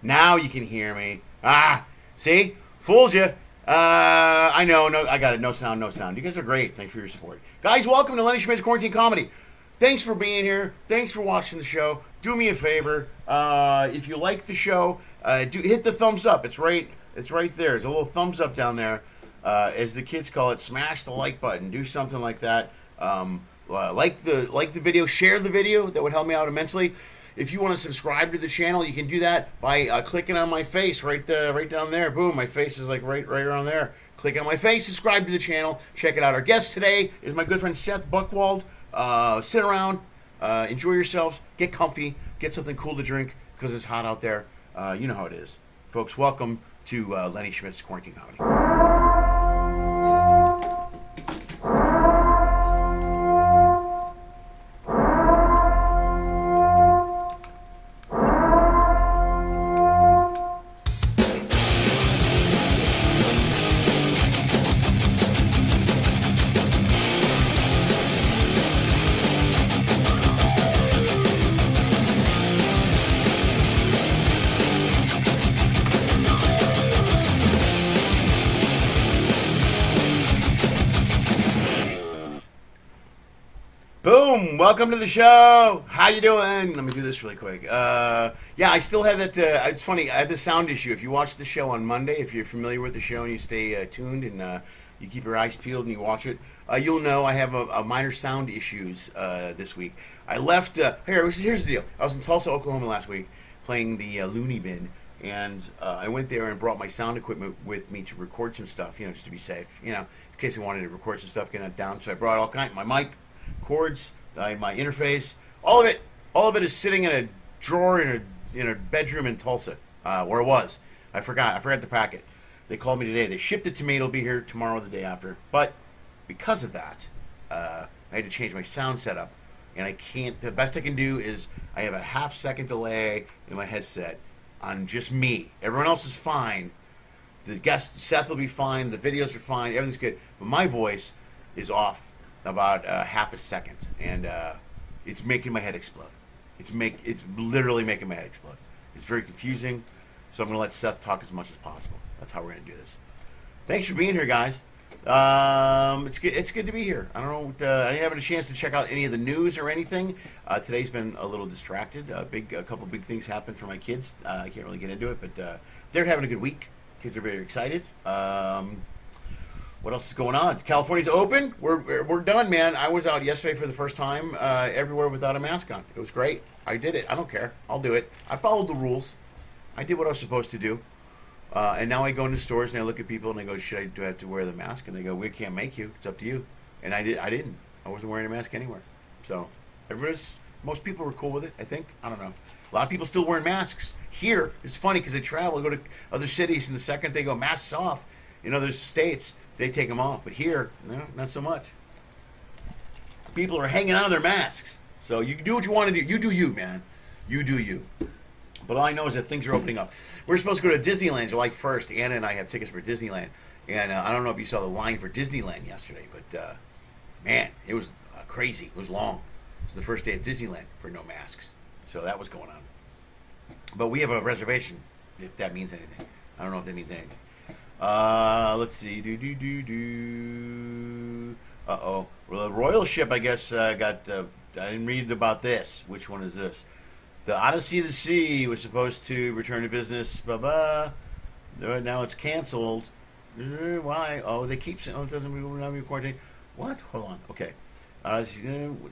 Now you can hear me. Ah, see? Fooled you. I know. No, I got it. No sound, no sound. You guys are great. Thanks for your support. Guys, welcome to Lenny Schmidt's Quarantine Comedy. Thanks for being here. Thanks for watching the show. Do me a favor. If you like the show, hit the thumbs up. It's right there. There's a little thumbs up down there. As the kids call it, smash the like button. Do something like that. Like the video, share the video. That would help me out immensely. If you want to subscribe to the channel, you can do that by clicking on my face right down there. Boom, my face is like right around there. Click on my face, subscribe to the channel, check it out. Our guest today is my good friend Seth Buchwald. Sit around, enjoy yourselves, get comfy, get something cool to drink because it's hot out there. You know how it is. Folks, welcome to Lenny Schmidt's Quarantine Comedy. Boom! Welcome to the show. How you doing? Let me do this really quick. Yeah, I still have that. It's funny. I have the sound issue. If you watch the show on Monday, if you're familiar with the show and you stay tuned and you keep your eyes peeled and you watch it, you'll know I have a minor sound issues this week. I left. Here's the deal. I was in Tulsa, Oklahoma last week playing the Looney Bin, and I went there and brought my sound equipment with me to record some stuff. Just to be safe. In case I wanted to record some stuff, get it down. So I brought all kinds. My mic. Cords, my interface, all of it is sitting in a drawer in a bedroom in Tulsa, where it was. I forgot to pack it. They called me today. They shipped it to me. It'll be here tomorrow or the day after. But because of that, I had to change my sound setup, and I can't. The best I can do is I have a half-second delay in my headset on just me. Everyone else is fine. The guest Seth will be fine. The videos are fine. Everything's good. But my voice is off about half a second, and it's making my head explode. It's literally making my head explode. It's very confusing, so I'm going to let Seth talk as much as possible. That's how we're going to do this. Thanks for being here, guys. It's good to be here. I don't know. I didn't have a chance to check out any of the news or anything. Today's been a little distracted. A couple big things happened for my kids. I can't really get into it, but they're having a good week. Kids are very excited. What else is going on? California's open. We're done, man. I was out yesterday for the first time everywhere without a mask on. It was great. I did it. I don't care. I'll do it. I followed the rules. I did what I was supposed to do. And now I go into stores and I look at people and I go, do I have to wear the mask? And they go, we can't make you. It's up to you. And I didn't. I wasn't wearing a mask anywhere. So most people were cool with it, I think. I don't know. A lot of people still wearing masks. Here, it's funny because they travel, go to other cities, and the second they go masks off in other states, they take them off. But here, no, not so much. People are hanging out of their masks. So you do what you want to do. You do you, man. You do you. But all I know is that things are opening up. We're supposed to go to Disneyland July 1st. Anna and I have tickets for Disneyland. And I don't know if you saw the line for Disneyland yesterday, but man, it was crazy. It was long. It was the first day at Disneyland for no masks. So that was going on. But we have a reservation, if that means anything. I don't know if that means anything. Let's see. Uh-oh. Well, the royal ship, I guess, got... I didn't read about this. Which one is this? The Odyssey of the Sea was supposed to return to business. Blah-blah. Now it's canceled. Why? Oh, they keep saying... Oh, it doesn't... We're not quarantine. What? Hold on. Okay.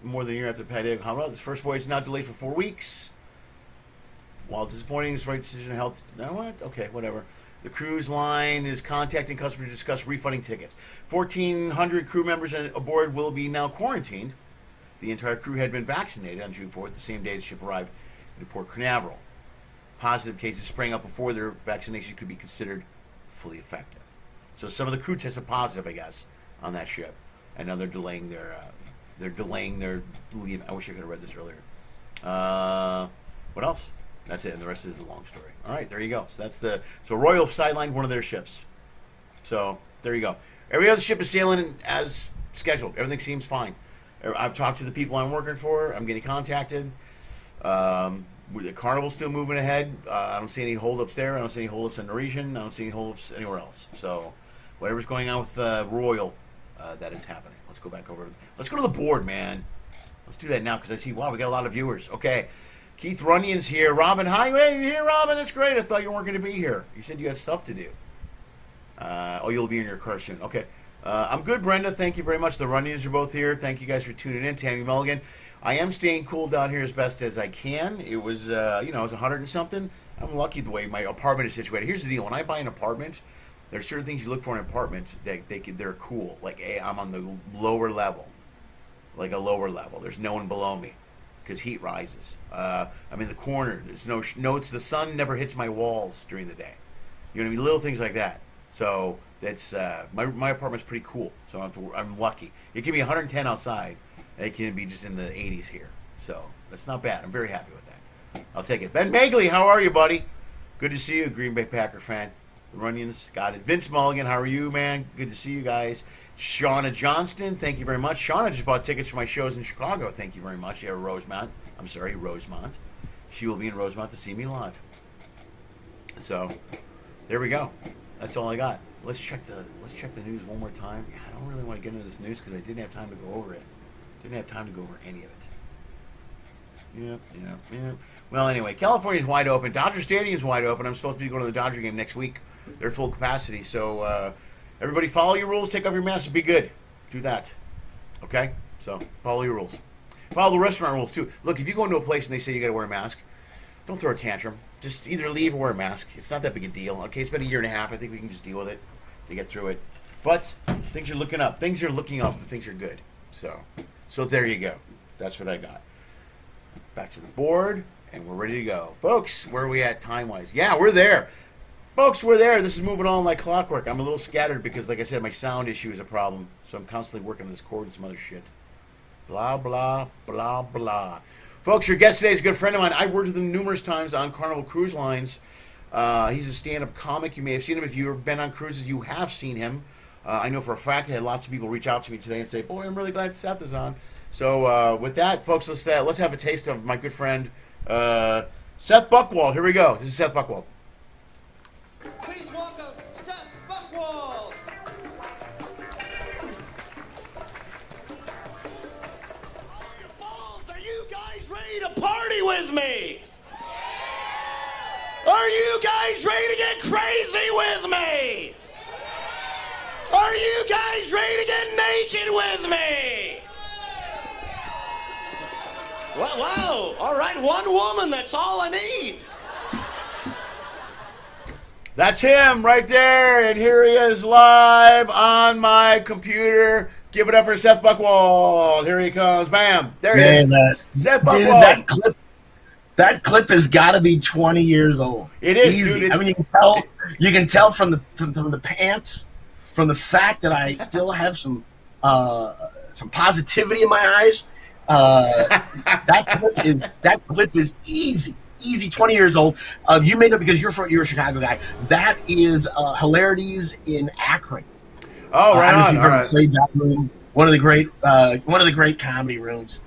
More than a year after the pandemic. How about the first voyage is now delayed for 4 weeks? While disappointing, this right decision health... No, what? Okay, whatever. The cruise line is contacting customers to discuss refunding tickets. 1,400 crew members aboard will be now quarantined. The entire crew had been vaccinated on June 4th, the same day the ship arrived in Port Canaveral. Positive cases sprang up before their vaccination could be considered fully effective. So some of the crew tested positive, I guess, on that ship, and now they're delaying their leave. I wish I could have read this earlier. What else? That's it, and the rest is the long story. All right, there you go. So Royal sidelined one of their ships. So there you go. Every other ship is sailing as scheduled. Everything seems fine. I've talked to the people I'm working for. I'm getting contacted. The Carnival's still moving ahead. I don't see any holdups there. I don't see any holdups in the region. I don't see any holdups anywhere else. So, whatever's going on with Royal, that is happening. Let's go back over. Let's go to the board, man. Let's do that now because I see, wow, we got a lot of viewers. Okay. Keith Runyon's here. Robin, hi. Hey, you here, Robin? That's great. I thought you weren't going to be here. You said you had stuff to do. You'll be in your car soon. Okay. I'm good, Brenda. Thank you very much. The Runyons are both here. Thank you guys for tuning in. Tammy Mulligan. I am staying cool down here as best as I can. It was, it was 100 and something. I'm lucky the way my apartment is situated. Here's the deal. When I buy an apartment, there's certain things you look for in an apartment that they're cool. Like, I'm on the lower level. Like a lower level. There's no one below me because heat rises. I'm in the corner. There's the sun never hits my walls during the day. You know what I mean? Little things like that. So that's my apartment's pretty cool. So I'm lucky. It can be 110 outside. It can be just in the 80s here. So that's not bad. I'm very happy with that. I'll take it. Ben Bagley, how are you, buddy? Good to see you, Green Bay Packer fan. The Runyons, got it. Vince Mulligan, how are you, man? Good to see you guys. Shauna Johnston, thank you very much. Shauna just bought tickets for my shows in Chicago. Thank you very much. Yeah, Rosemont. She will be in Rosemont to see me live. So there we go. That's all I got. Let's check the news one more time. Yeah, I don't really want to get into this news because I didn't have time to go over it. Didn't have time to go over any of it. Yep. Well, anyway, California's wide open. Dodger Stadium's wide open. I'm supposed to be going to the Dodger game next week. They're full capacity. So everybody follow your rules. Take off your mask and be good. Do that. Okay? So follow your rules. Follow the restaurant rules, too. Look, if you go into a place and they say you got to wear a mask, don't throw a tantrum. Just either leave or wear a mask. It's not that big a deal. Okay, it's been a year and a half. I think we can just deal with it to get through it. But things are looking up. Things are looking up and things are good. So there you go. That's what I got. Back to the board, and we're ready to go. Folks, where are we at time-wise? Yeah, we're there. Folks, we're there. This is moving on like clockwork. I'm a little scattered because, like I said, my sound issue is a problem. So I'm constantly working on this chord and some other shit. Blah, blah, blah, blah. Folks, your guest today is a good friend of mine. I've worked with him numerous times on Carnival Cruise Lines. He's a stand-up comic. You may have seen him. If you've been on cruises, you have seen him. I know for a fact I had lots of people reach out to me today and say, boy, I'm really glad Seth is on. So with that, folks, let's have a taste of my good friend Seth Buchwald. Here we go. This is Seth Buchwald. Please welcome Seth Buchwald. All you fools, are you guys ready to party with me? Are you guys ready to get crazy with me? Are you guys ready to get naked with me? Well, wow. All right, one woman, that's all I need. That's him right there, and here he is live on my computer. Give it up for Seth Buchwald. Here he comes. Bam. There he is. Seth Buchwald. Dude, that clip has got to be 20 years old. It is, easy. Dude. I mean, you can tell from the pants, from the fact that I still have some positivity in my eyes. That clip is easy. 20 years old. You may know because you're a Chicago guy. That is Hilarities in Akron. Oh, right on. You've ever played that room. One of the great comedy rooms.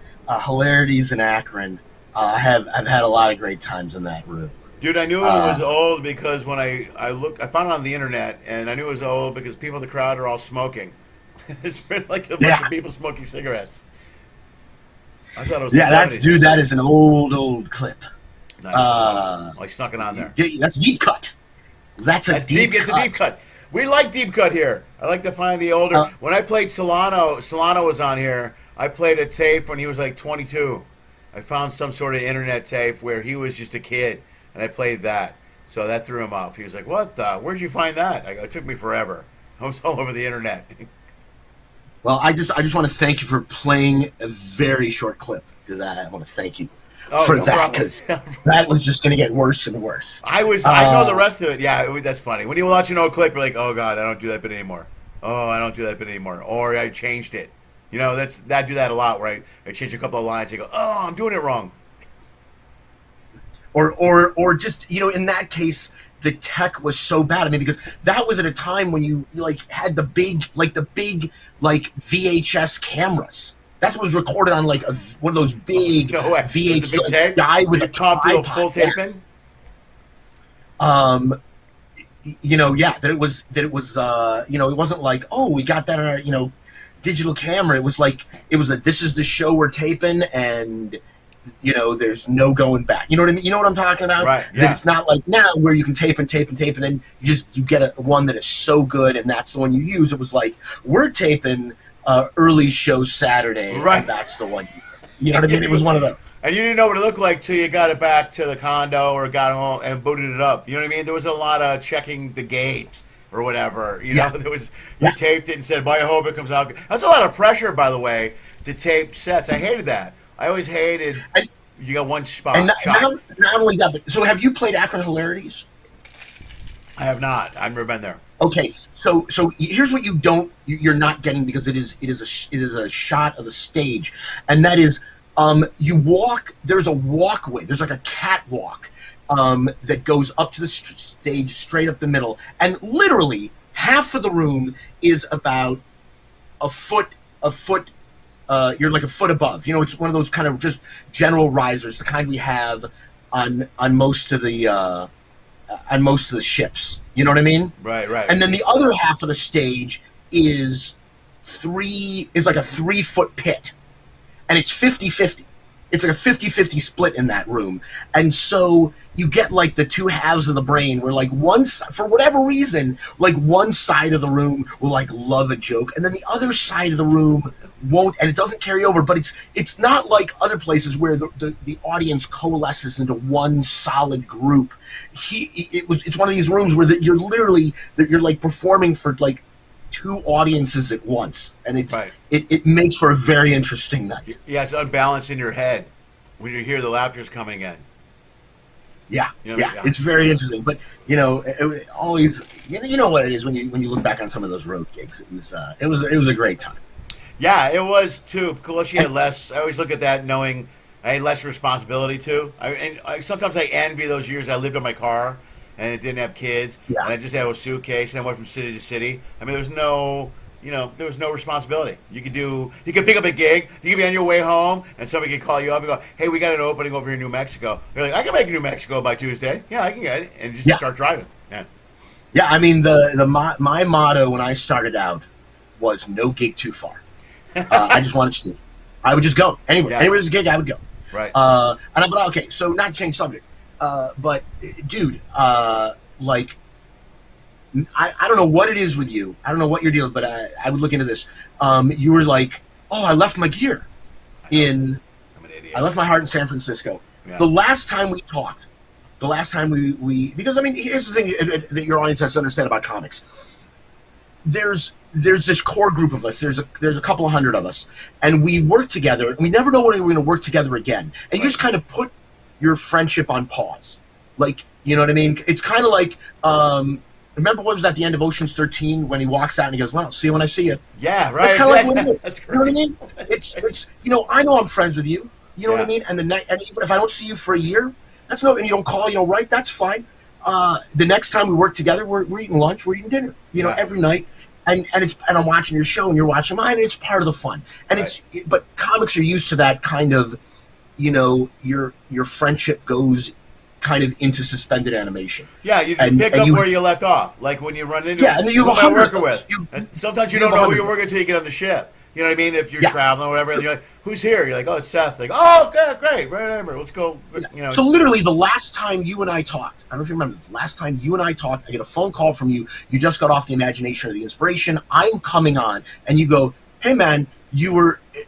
Hilarities in Akron. I've had a lot of great times in that room. Dude, I knew it was old because when I found it on the internet, and I knew it was old because people in the crowd are all smoking. It's been like a bunch of people smoking cigarettes. I thought it was that is an old clip. Nice. I snuck it on there. That's deep cut. That's deep cut. It's a deep cut. We like deep cut here. I like to find the older. When I played Solano was on here. I played a tape when he was like 22. I found some sort of internet tape where he was just a kid, and I played that. So that threw him off. He was like, "What the? Where'd you find that?" I go, "It took me forever. I was all over the internet." Well, I just want to thank you for playing a very short clip because I want to thank you for that because that was just going to get worse and worse. I know the rest of it. Yeah, that's funny. When you watch an old clip, you're like, "Oh God, I don't do that bit anymore. Oh, I don't do that bit anymore." Or I changed it. You know, I do that a lot where I change a couple of lines. I go, "Oh, I'm doing it wrong." Or just, you know, in that case, the tech was so bad. I mean, because that was at a time when you like had the big VHS cameras. That's what was recorded on like one of those big no way. VH Big tape? guy with a tripod. Full tape in? You know, yeah, that it was, you know, it wasn't like, oh, we got that on our, you know, digital camera. It was like, this is the show we're taping, and, you know, there's no going back. You know what I mean? You know what I'm talking about? Right, yeah. That it's not like now where you can tape, and then you get one that is so good, and that's the one you use. It was like, we're taping early show Saturday, right. And that's the one. You know what I mean? It was one of those. And you didn't know what it looked like till you got it back to the condo or got home and booted it up. You know what I mean? There was a lot of checking the gate or whatever. You know, there was you taped it and said, "Boy, I hope it comes out." That's a lot of pressure, by the way, to tape sets. I hated that. I always hated you got one spot. And not only that, but so have you played Akron Hilarities? I have not. I've never been there. Okay, so here's what you're not getting, because it is a shot of the stage, and that is. You walk. There's a walkway. There's like a catwalk that goes up to the stage, straight up the middle, and literally half of the room is about a foot. You're like a foot above. You know, it's one of those kind of just general risers, the kind we have on most of the ships. You know what I mean? Right. And then the other half of the stage is like a 3-foot pit. And it's 50-50. It's like a 50-50 split in that room. And so you get like the two halves of the brain where like for whatever reason, like one side of the room will like love a joke, and then the other side of the room won't, and it doesn't carry over. But it's not like other places where the audience coalesces into one solid group. It's one of these rooms where you're like performing for like two audiences at once, and it makes for a very interesting night. Yeah, it's unbalanced in your head when you hear the laughter's coming in. Yeah, it's very interesting. But you know, it always, you know what it is when you look back on some of those road gigs. It was a great time. Yeah, it was too. Plus, you had less. I always look at that knowing I had less responsibility too. Sometimes I envy those years I lived in my car and it didn't have kids, and I just had a suitcase, and I went from city to city. I mean, there was no responsibility. You could pick up a gig, you could be on your way home, and somebody could call you up and go, "Hey, we got an opening over here in New Mexico." You're like, "I can make New Mexico by Tuesday. Yeah, I can get it," and just start driving. Yeah. I mean, my motto when I started out was no gig too far. I just wanted to. I would just go anywhere. Anywhere there's a gig, I would go. Right. But okay, so not to change subject. But dude, like, I don't know what it is with you. I don't know what your deal is, but I would look into this. You were like, "Oh, I left my gear I'm an idiot. I left my heart in San Francisco." Yeah. The last time we talked, we because I mean, here's the thing that your audience has to understand about comics. There's this core group of us. There's a couple of hundred of us, and we work together. And we never know when we're going to work together again. And you just kind of put your friendship on pause, like, you know what I mean? It's kind of like, remember what was at the end of Ocean's 13 when he walks out and he goes, "Well, see you when I see you." Yeah, right. It's kind of like that's great. You know what I mean? It's you know, I know I'm friends with you. You know what I mean? And even if I don't see you for a year, that's and you don't call, you don't write, that's fine. The next time we work together, we're eating lunch, we're eating dinner. You know, every night. And I'm watching your show and you're watching mine, and it's part of the fun. And but comics are used to that kind of, you know, your friendship goes kind of into suspended animation. Yeah, you just pick up where you left off. Like when you run into and you have a worker with. And sometimes you don't know who you're working until you get on the ship. You know what I mean? If you're traveling or whatever, and you're like, "Who's here?" You're like, "Oh, it's Seth." Like, "Oh, okay, great, remember, let's go." You know. So literally, the last time you and I talked, I don't know if you remember this. The last time you and I talked, I get a phone call from you. You just got off the Imagination or the Inspiration. I'm coming on, and you go, "Hey, man,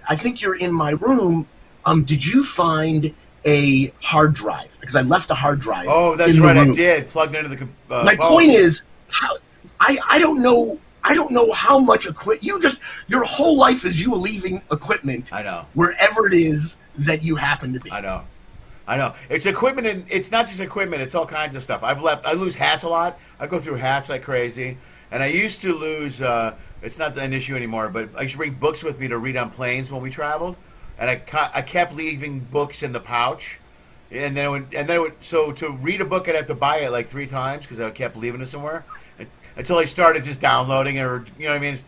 I think you're in my room. Did you find a hard drive? Because I left a hard drive." Oh, that's right, I did. Plugged into the. My point is, I don't know. I don't know how much equipment your whole life is you leaving equipment. I know. Wherever it is that you happen to be. I know. It's equipment, and it's not just equipment. It's all kinds of stuff. I lose hats a lot. I go through hats like crazy, and I used to lose. It's not an issue anymore, but I used to bring books with me to read on planes when we traveled, and I kept leaving books in the pouch, and then so to read a book I'd have to buy it like 3 times because I kept leaving it somewhere. Until I started just downloading it, or you know what I mean.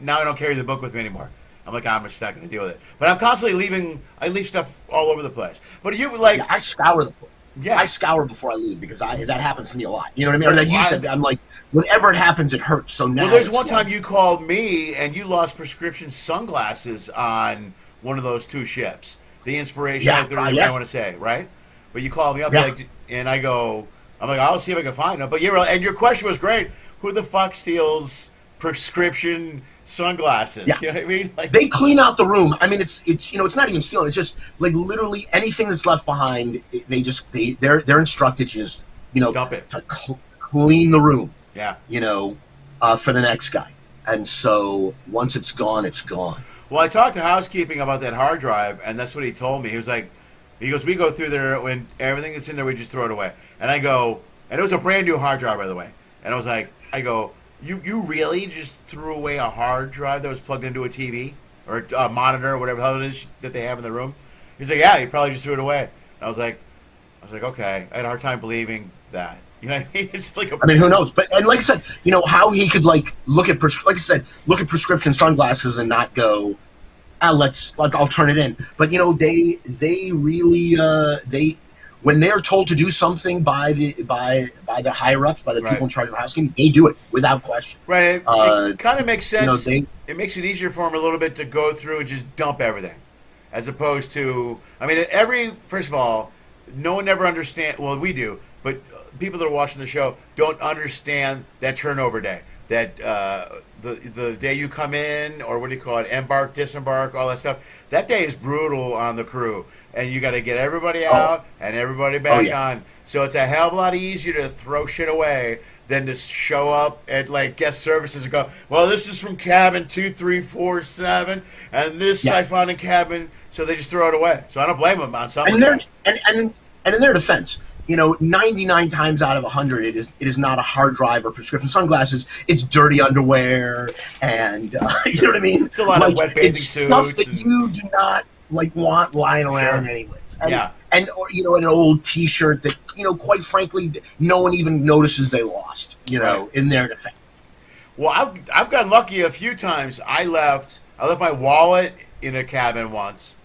Now I don't carry the book with me anymore. I'm like, I'm just not going to deal with it. But I'm constantly leaving. I leave stuff all over the place. But you like, I scour the place. yeah, I scour before I leave because that happens to me a lot. You know what I mean? Or that used to be. I'm like, whenever it happens, it hurts. So now. Well, there's one time you called me and you lost prescription sunglasses on one of those 2 ships. The Inspiration, I want to say, right? But you called me up, like, and I'm like, I'll see if I can find them. But and your question was great. Who the fuck steals prescription sunglasses? Yeah. You know what I mean? Like, they clean out the room. I mean, it's it's not even stealing. It's just like literally anything that's left behind. They're instructed to just dump it to clean the room. Yeah. For the next guy. And so once it's gone, it's gone. Well, I talked to housekeeping about that hard drive, and that's what he told me. He was like, we go through there when everything that's in there, we just throw it away. And I go, and it was a brand new hard drive, by the way. And I was like, you really just threw away a hard drive that was plugged into a TV or a monitor or whatever the hell it is that they have in the room? He's like, yeah, you probably just threw it away. And I was like, okay. I had a hard time believing that. You know what I mean? It's like I mean, who knows? But and like I said, how he could look at prescription sunglasses and not go, I'll turn it in. But they really when they're told to do something by the higher ups, by the people in charge of housekeeping, they do it without question. Right. It kind of makes sense. It makes it easier for them a little bit to go through and just dump everything, as opposed to, I mean, first of all, no one ever understands. Well, we do, but people that are watching the show don't understand that turnover day. That the day you come in, or what do you call it, embark, disembark, all that stuff, that day is brutal on the crew. And you got to get everybody out and everybody back on. So it's a hell of a lot easier to throw shit away than to show up at like guest services and go, well, this is from cabin 2347, and this I found in cabin, so they just throw it away. So I don't blame them on something. And in their defense, 99 times out of 100, it is not a hard drive or prescription sunglasses. It's dirty underwear, and you know what I mean. It's a lot of wet bathing suits, stuff that you do not want lying around anyways. And or an old T-shirt that quite frankly, no one even notices they lost. In their defense. Well, I've gotten lucky a few times. I left my wallet in a cabin once,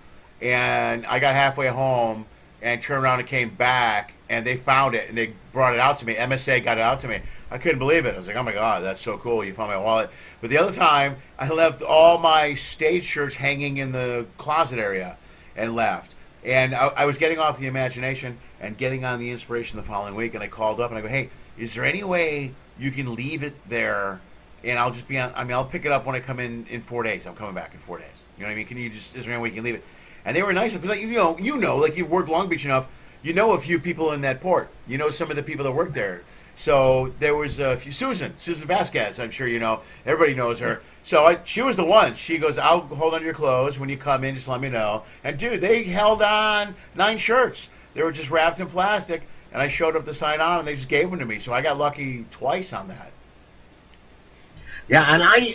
and I got halfway home and turned around and came back, and they found it and they brought it out to me. MSA got it out to me. I couldn't believe it. I was like, oh my God, that's so cool. You found my wallet. But the other time, I left all my stage shirts hanging in the closet area and left. And I was getting off the Imagination and getting on the Inspiration the following week, and I called up and I go, hey, is there any way you can leave it there, and I'll just be on, I'll pick it up when I come in 4 days. I'm coming back in 4 days. You know what I mean? Is there any way you can leave it? And they were nice because, like, like you've worked Long Beach enough, you know a few people in that port. You know some of the people that work there. So there was a few, Susan Vasquez, I'm sure you know. Everybody knows her. So she was the one. She goes, I'll hold on to your clothes. When you come in, just let me know. And, dude, they held on 9 shirts. They were just wrapped in plastic. And I showed up to sign on, and they just gave them to me. So I got lucky twice on that. Yeah, and I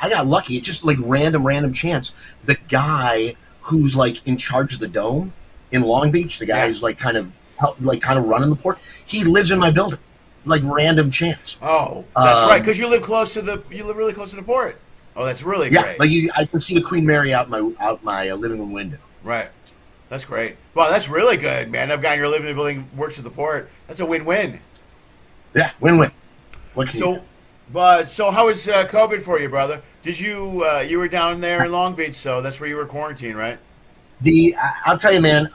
got lucky. It's just like random chance. The guy who's like in charge of the dome in Long Beach, the guy who's like kind of running the port, he lives in my building. Like random chance. Oh, that's right, because you live really close to the port. Oh, that's really great. Yeah, like I can see the Queen Mary out my living room window. Right. That's great. Wow, that's really good, man. That guy in your living room building works at the port. That's a win-win. Yeah, win-win. What can you do? So how was COVID for you, brother? Did you you were down there in Long Beach, so that's where you were quarantined, right? I'll tell you, man.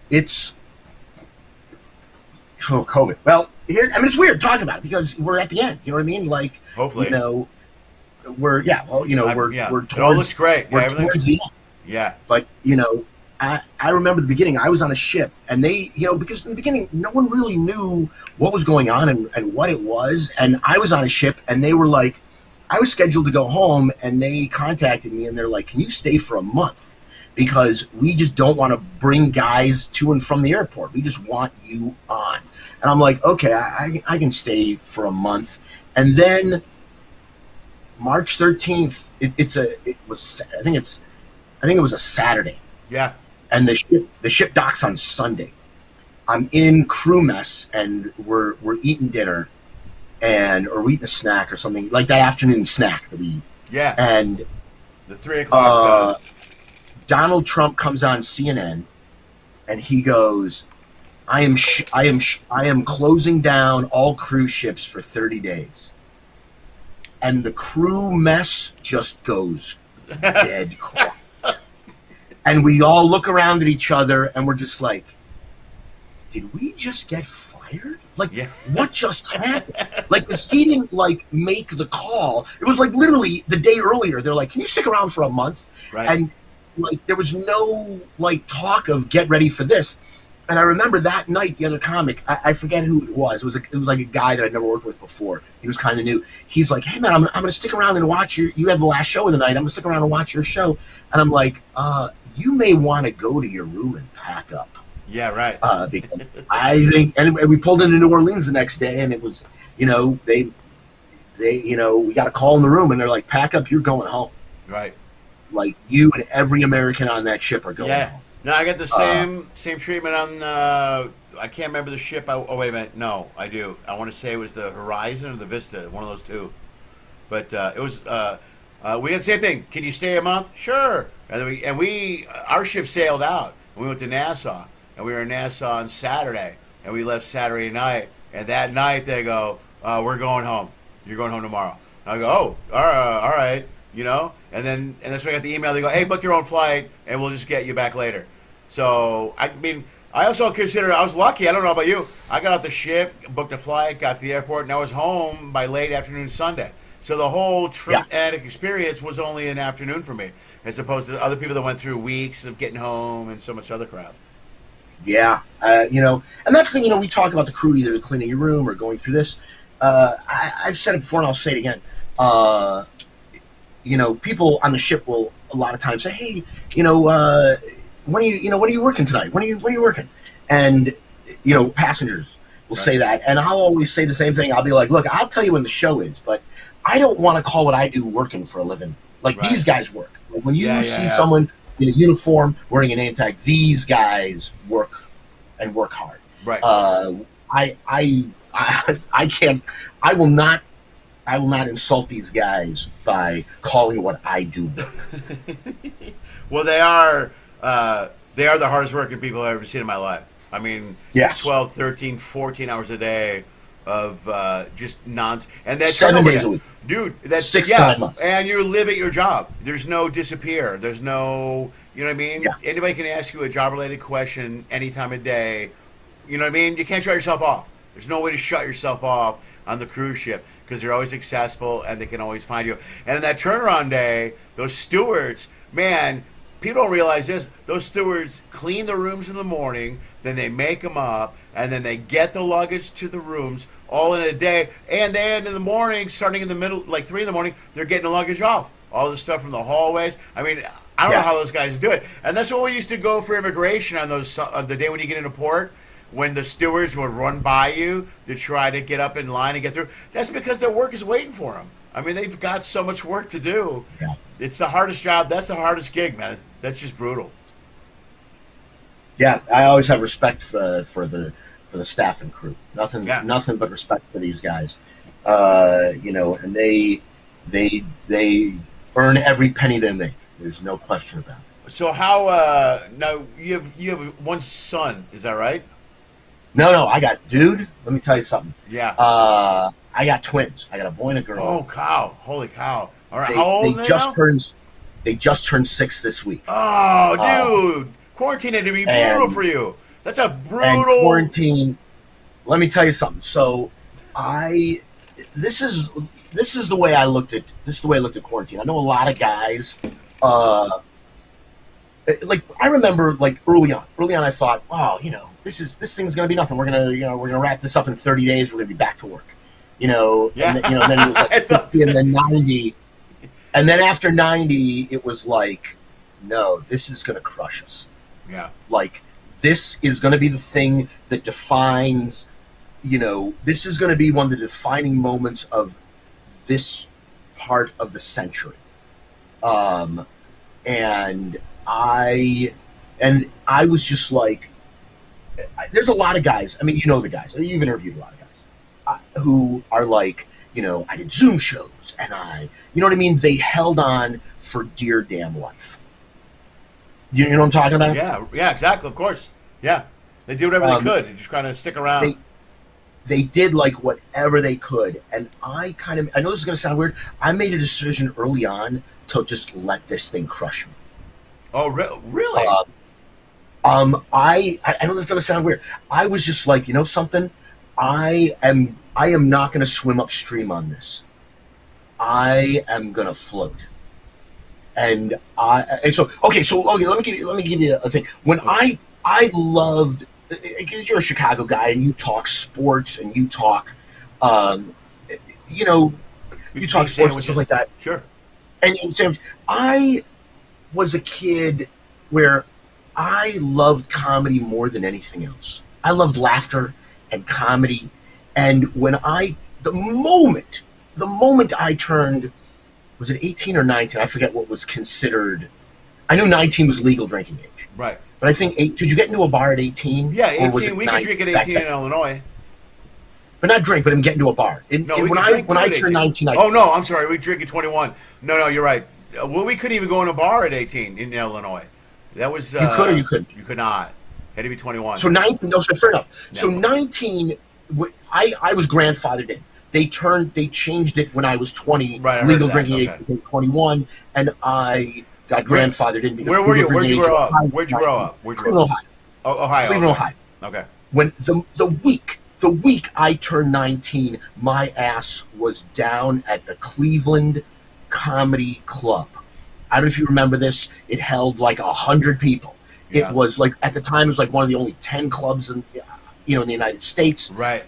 It's COVID. Well, it's weird talking about it because we're at the end. You know what I mean? Like, hopefully, we're it all looks great. We're towards the end. Yeah, but I remember the beginning. I was on a ship, and they, because in the beginning, no one really knew what was going on and what it was. And I was on a ship, and they were like, I was scheduled to go home, and they contacted me, and they're like, can you stay for a month? Because we just don't want to bring guys to and from the airport. We just want you on. And I'm like, okay, I can stay for a month. And then March 13th, it was a Saturday. Yeah. And the ship docks on Sunday. I'm in crew mess, and we're eating dinner, or we eating a snack or something like that afternoon snack that we eat. Yeah. And the 3 o'clock. Donald Trump comes on CNN, and he goes, I am closing down all cruise ships for 30 days. And the crew mess just goes dead quiet. And we all look around at each other, and we're just like, did we just get fired? Like, what just happened? Like, because he didn't, like, make the call. It was, like, literally the day earlier. They're like, can you stick around for a month? Right. And, like, there was no, like, talk of get ready for this. And I remember that night, the other comic, I forget who it was. It was like a guy that I'd never worked with before. He was kind of new. He's like, hey, man, I'm going to stick around and watch you had the last show of the night. I'm going to stick around and watch your show. And I'm like, you may want to go to your room and pack up. Yeah, right. Because I think, and we pulled into New Orleans the next day, and it was, we got a call in the room, and they're like, pack up, you're going home. Right. Like, you and every American on that ship are going home. No, I got the same treatment on, I can't remember the ship. Oh, wait a minute. No, I do. I want to say it was the Horizon or the Vista, one of those two. But it was, we had the same thing. Can you stay a month? Sure. And our ship sailed out. And we went to Nassau. And we were in Nassau on Saturday. And we left Saturday night. And that night they go, we're going home. You're going home tomorrow. And I go, oh, all right. And that's when I got the email. They go, hey, book your own flight, and we'll just get you back later. So, I mean, I also consider I was lucky. I don't know about you. I got off the ship, booked a flight, got to the airport, and I was home by late afternoon Sunday. So the whole trip and experience was only an afternoon for me, as opposed to other people that went through weeks of getting home and so much other crap. Yeah, and that's the thing, we talk about the crew either cleaning your room or going through this. I've said it before, and I'll say it again. People on the ship will a lot of times say, hey, when are you working tonight? When are you working? And, passengers will say that. And I'll always say the same thing. I'll be like, look, I'll tell you when the show is, but I don't want to call what I do working for a living. Like, these guys work. Like, when you see someone in a uniform wearing a name tag, these guys work and work hard. Right. I will not insult these guys by calling what I do work. Well, they are the hardest working people I've ever seen in my life. I mean, 12, 13, 14 hours a day of just nonsense. And that's 7 days a week. Dude, that's 6 to 9 months. And you live at your job. There's no disappear. There's no, you know what I mean? Yeah. Anybody can ask you a job-related question any time of day. You know what I mean? You can't shut yourself off. There's no way to shut yourself off on the cruise ship because they're always accessible and they can always find you. And in that turnaround day, those stewards, man, people don't realize this. Those stewards clean the rooms in the morning, then they make them up, and then they get the luggage to the rooms all in a day. And then in the morning, starting in the middle, like 3 in the morning, they're getting the luggage off. All the stuff from the hallways. I mean, I don't know how those guys do it. And that's what we used to go for immigration on those the day when you get into port, when the stewards would run by you to try to get up in line and get through. That's because their work is waiting for them. I mean, they've got so much work to do. Yeah. It's the hardest job. That's the hardest gig, man. That's just brutal. Yeah, I always have respect for the staff and crew. Nothing but respect for these guys. And they earn every penny they make. There's no question about it. So how now you have one son, is that right? No, I got let me tell you something. Yeah. I got twins. I got a boy and a girl. Oh cow! Holy cow! All right, how old they just turned 6 this week. Oh, dude, quarantine had to be brutal for you. That's a brutal and quarantine. Let me tell you something. So, this is the way I looked at quarantine. I know a lot of guys. Like I remember, like early on, I thought, oh, this thing's gonna be nothing. We're gonna wrap this up in 30 days. We're gonna be back to work. And then it was like 60 and then 90, and then after 90, it was like, no, this is gonna crush us. Yeah, like this is gonna be the thing that defines. This is gonna be one of the defining moments of this part of the century. And I was just like, there's a lot of guys. I mean, the guys. You've interviewed a lot of guys. who are like, I did Zoom shows, and you know what I mean? They held on for dear damn life. You know what I'm talking about? Yeah, exactly, of course. Yeah. They did whatever they could to just kind of stick around. They did like whatever they could, and I know this is going to sound weird. I made a decision early on to just let this thing crush me. Oh, really? I know this is going to sound weird. I was just like, something? I am not going to swim upstream on this. I am going to float. And so let me give you a thing. When I loved, you're a Chicago guy and you talk sports and you talk, you talk sports and stuff like that. Sure. And Sam, I was a kid where I loved comedy more than anything else. I loved laughter and comedy. And the moment I turned, was it 18 or 19? I forget what was considered. I knew 19 was legal drinking age. Right. But I think did you get into a bar at 18? Yeah, 18. We could drink at 18 in Illinois. But not drink, but I'm getting to a bar. When I turned 19, no, I'm sorry. We drink at 21. No, you're right. Well, we couldn't even go in a bar at 18 in Illinois. That was... you could or you couldn't? You could not. Had to be 21. So 19, no, so fair enough. No. So 19, I was grandfathered in. They changed it when I was 20. Right, legal drinking age became 21, and I got grandfathered in. Where were you? Where'd you grow up? Cleveland, Ohio. Oh, Ohio. Cleveland, Ohio. Okay. When the week I turned 19, my ass was down at the Cleveland Comedy Club. I don't know if you remember this. It held like 100 people. Yeah. It was like, at the time, it was like one of the only 10 clubs in the United States. Right.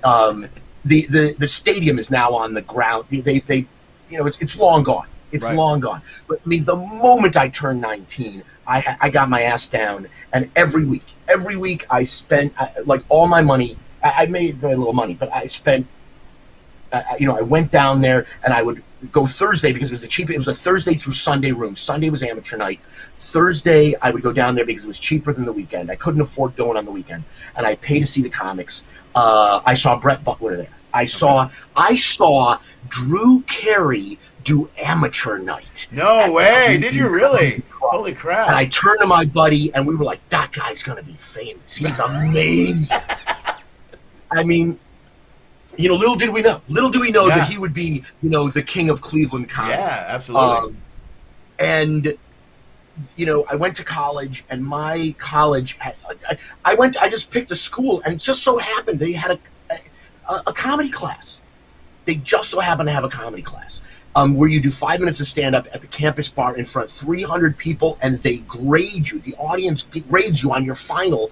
The stadium is now on the ground. It's long gone. It's long gone. But I mean, the moment I turned 19, I got my ass down, and every week I spent like all my money. I made very little money, but I spent. I went down there, and I would go Thursday because it was the cheap. It was a Thursday through Sunday room. Sunday was amateur night. Thursday I would go down there because it was cheaper than the weekend. I couldn't afford going on the weekend, and I paid to see the comics. I saw Brett Butler there. I saw Drew Carey do amateur night. No way! Did you really? Holy crap! And I turned to my buddy, and we were like, "That guy's gonna be famous. He's amazing." I mean, little did we know that he would be, the king of Cleveland comedy. Yeah, absolutely. And I went to college, and my college I just picked a school, and it just so happened they had a comedy class. They just so happened to have a comedy class where you do 5 minutes of stand-up at the campus bar in front of 300 people, and they grade you. The audience grades you on your final.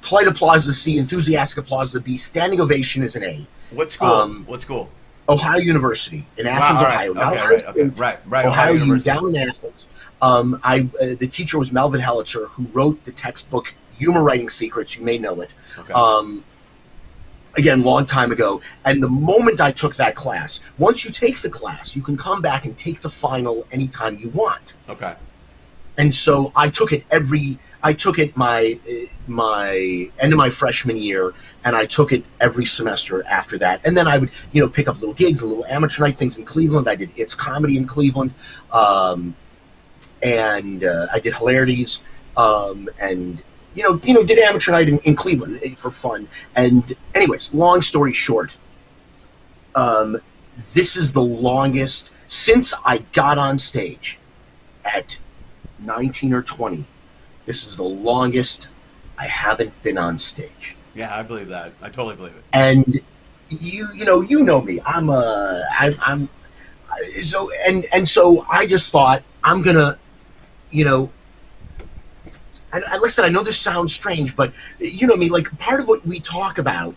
Polite applause is a C, enthusiastic applause is a B, standing ovation is an A. What school? What school? Ohio University in Athens, Ohio. Right. Ohio U, down in Athens. The teacher was Melvin Hellitzer, who wrote the textbook Humor Writing Secrets. You may know it. Okay. Again, long time ago. And the moment I took that class, once you take the class, you can come back and take the final anytime you want. Okay. And so I took it my end of my freshman year, and I took it every semester after that. And then I would, pick up little gigs, little amateur night things in Cleveland. I did It's Comedy in Cleveland, and I did Hilarities, and did amateur night in Cleveland for fun. And anyways, long story short, this is the longest since I got on stage at 19 or 20. This is the longest I haven't been on stage. Yeah, I believe that. I totally believe it. And you know me. So I just thought I'm gonna, and like I said, I know this sounds strange, but me, like part of what we talk about,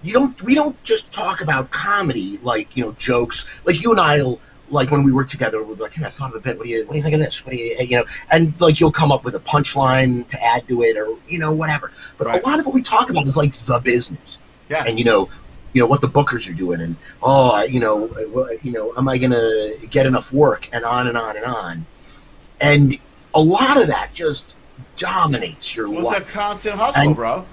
we don't just talk about comedy, like, jokes, like you and I'll, like when we work together, we're like, hey, I thought of a bit. What do you think of this? What do you, and like you'll come up with a punchline to add to it, or whatever. But a lot of what we talk about is like the business. Yeah. And what the bookers are doing, and am I gonna get enough work, and on and on and on. And a lot of that just dominates your life. It's a constant hustle, bro.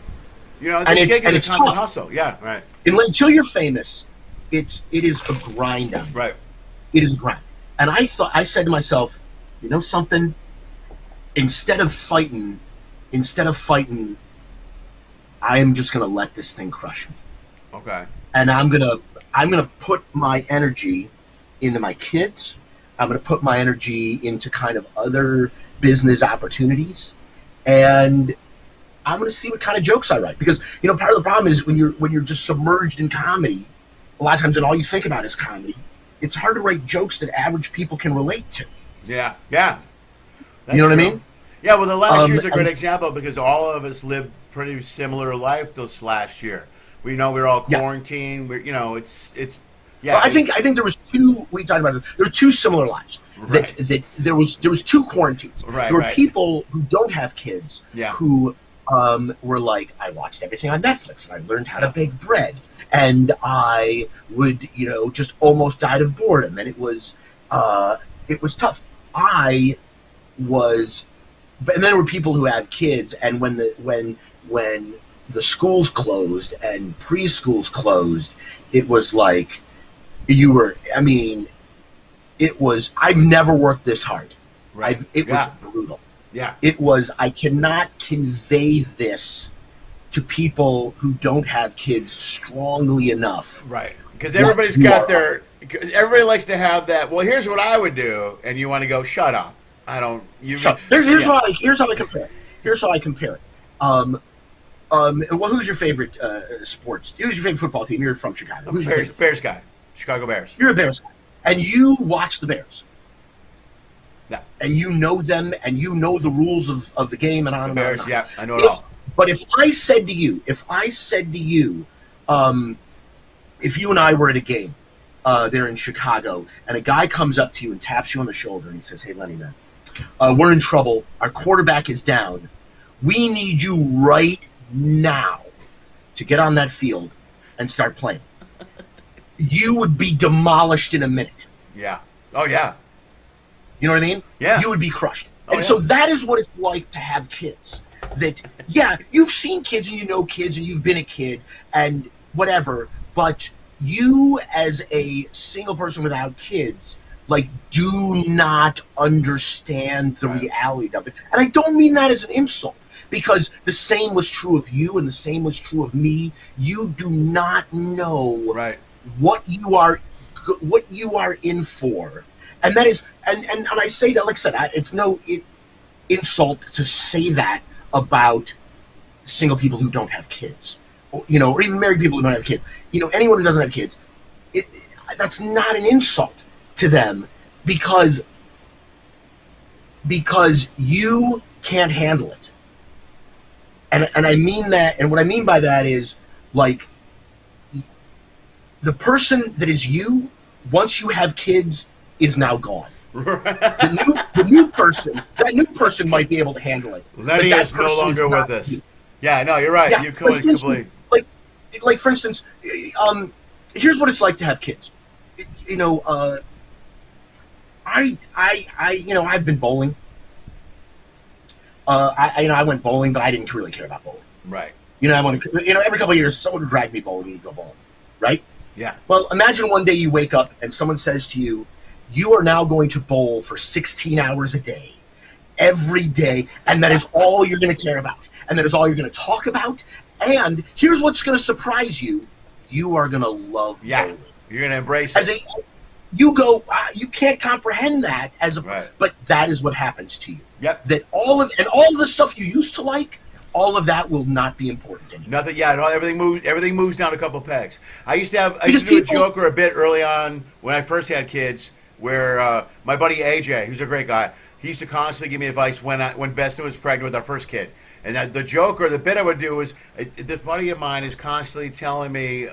It's a constant tough. hustle. Yeah, right. Until you're famous, it is a grind out. Right. It is a grind. And I said to myself, you know something? Instead of fighting, I am just gonna let this thing crush me. Okay. And I'm gonna put my energy into my kids. I'm gonna put my energy into kind of other business opportunities, and I'm gonna see what kind of jokes I write. Because part of the problem is when you're just submerged in comedy, a lot of times, and all you think about is comedy. It's hard to write jokes that average people can relate to. Yeah. That's you know what I mean? Yeah. Well, the last year's a great example because all of us lived pretty similar life this last year. We know we were all quarantined. Yeah. It's. Yeah. Well, I think there was two. We talked about this. There were two similar lives. Right. That there was two quarantines. Right. There were people who don't have kids. Yeah. Who were like, I watched everything on Netflix and I learned how to bake bread, and I would just almost died of boredom, and it was tough. And then there were people who have kids, and when the schools closed and preschools closed, it was like I've never worked this hard. Right. It was brutal. Yeah. It was, I cannot convey this to people who don't have kids strongly enough. Right. Because everybody's got everybody likes to have that, well, here's what I would do, and you want to go, shut up. I don't, here's how I compare it. Well, who's your favorite sports? Who's your favorite football team? You're from Chicago. Who's your favorite? Bears guy. Chicago Bears. You're a Bears guy. And you watch the Bears. Yeah. And you know them, and you know the rules of the game, and on and on. Bears, yeah, I know it all. But if I said to you, if you and I were at a game there in Chicago, and a guy comes up to you and taps you on the shoulder, and he says, "Hey, Lenny, man, we're in trouble. Our quarterback is down. We need you right now to get on that field and start playing." You would be demolished in a minute. Yeah. Oh, yeah. You know what I mean? Yeah. You would be crushed. So that is what it's like to have kids. That, you've seen kids and you know kids and you've been a kid and whatever, but you as a single person without kids, do not understand the reality of it. And I don't mean that as an insult, because the same was true of you and the same was true of me. You do not know what you are in for. And that is, and I say that, like I said, it's no insult to say that about single people who don't have kids, or even married people who don't have kids. Anyone who doesn't have kids, that's not an insult to them, because you can't handle it. And I mean that, and what I mean by that is, the person that is you, once you have kids, is now gone. The new person might be able to handle it. Lenny is no longer with us. Yeah, no, you're right. You completely. Like for instance, here's what it's like to have kids. I've been bowling. I went bowling, but I didn't really care about bowling. Right. Every couple of years, someone would drag me bowling and go bowling. Right. Yeah. Well, imagine one day you wake up and someone says to you, "You are now going to bowl for 16 hours a day, every day, and that is all you're going to care about, and that is all you're going to talk about. And here's what's going to surprise you: you are going to love bowling. You're going to embrace it." You can't comprehend that but that is what happens to you. Yep. That all of the stuff you used to like, all of that will not be important anymore. Nothing. Yeah. Everything moves down a couple pegs. I used to do a joke or a bit early on when I first had kids, where my buddy AJ, who's a great guy, he used to constantly give me advice when Vesna was pregnant with our first kid. And the joke or the bit I would do was, this buddy of mine is constantly telling me,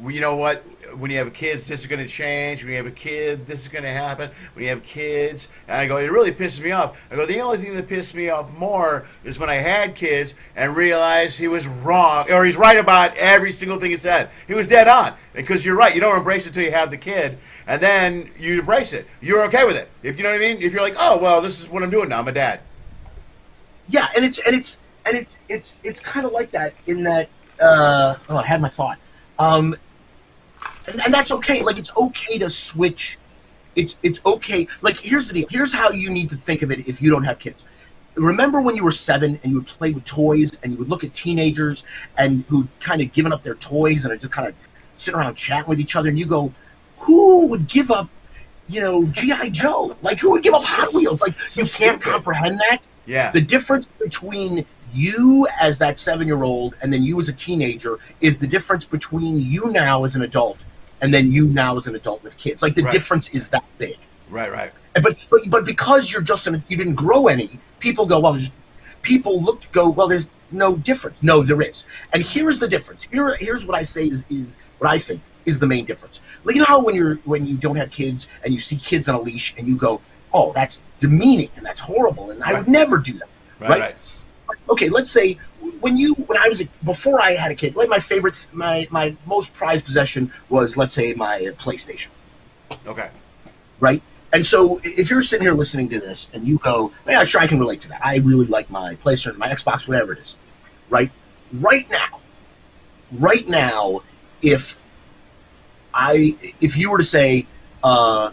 you know what, when you have kids, this is going to change. When you have a kid, this is going to happen. When you have kids, and I go, it really pisses me off. I go, the only thing that pissed me off more is when I had kids and realized he was wrong, or he's right about every single thing he said. He was dead on. Because you're right, you don't embrace it until you have the kid, and then you embrace it. You're okay with it. If you know what I mean? If you're like, oh well, this is what I'm doing now. I'm a dad. Yeah, and it's kind of like that in that. I had my thought. and that's okay. Like, it's okay to switch. It's okay. Like, here's the deal. Here's how you need to think of it if you don't have kids. Remember when you were 7 and you would play with toys and you would look at teenagers and who'd kind of given up their toys and are just kind of sitting around chatting with each other, and you go, who would give up, G.I. Joe? Like, who would give up Hot Wheels? Like, you can't comprehend that. Yeah. The difference between you as that 7-year-old and then you as a teenager is the difference between you now as an adult and then you now as an adult with kids. Like, the difference is that big. Right. But because you're you didn't grow any, people go, well, there's no difference. No, there is. And here's the difference. Here's what I say is what I think is the main difference. Like, you know how when you don't have kids and you see kids on a leash and you go, oh, that's demeaning and that's horrible and I would never do that. Right? Okay, let's say before I had a kid, like my most prized possession was, let's say, my PlayStation. Okay. Right? And so if you're sitting here listening to this and you go, yeah, sure, I can relate to that. I really like my PlayStation, my Xbox, whatever it is. Right? Right now, if you were to say,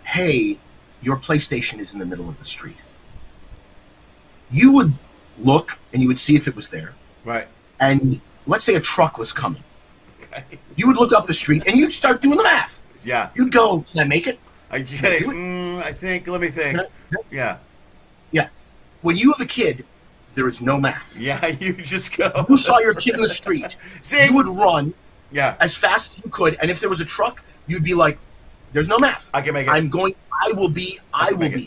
hey, your PlayStation is in the middle of the street, you would look and you would see if it was there. Right. And let's say a truck was coming. Okay. You would look up the street and you'd start doing the math. Yeah. You'd go, can I make it? I get it. I think. Let me think. Yeah. Yeah. When you have a kid, there is no math. Yeah, you just go. You saw your kid in the street. You would run. Yeah. As fast as you could, and if there was a truck, you'd be like, "There's no math. I can make it. I will be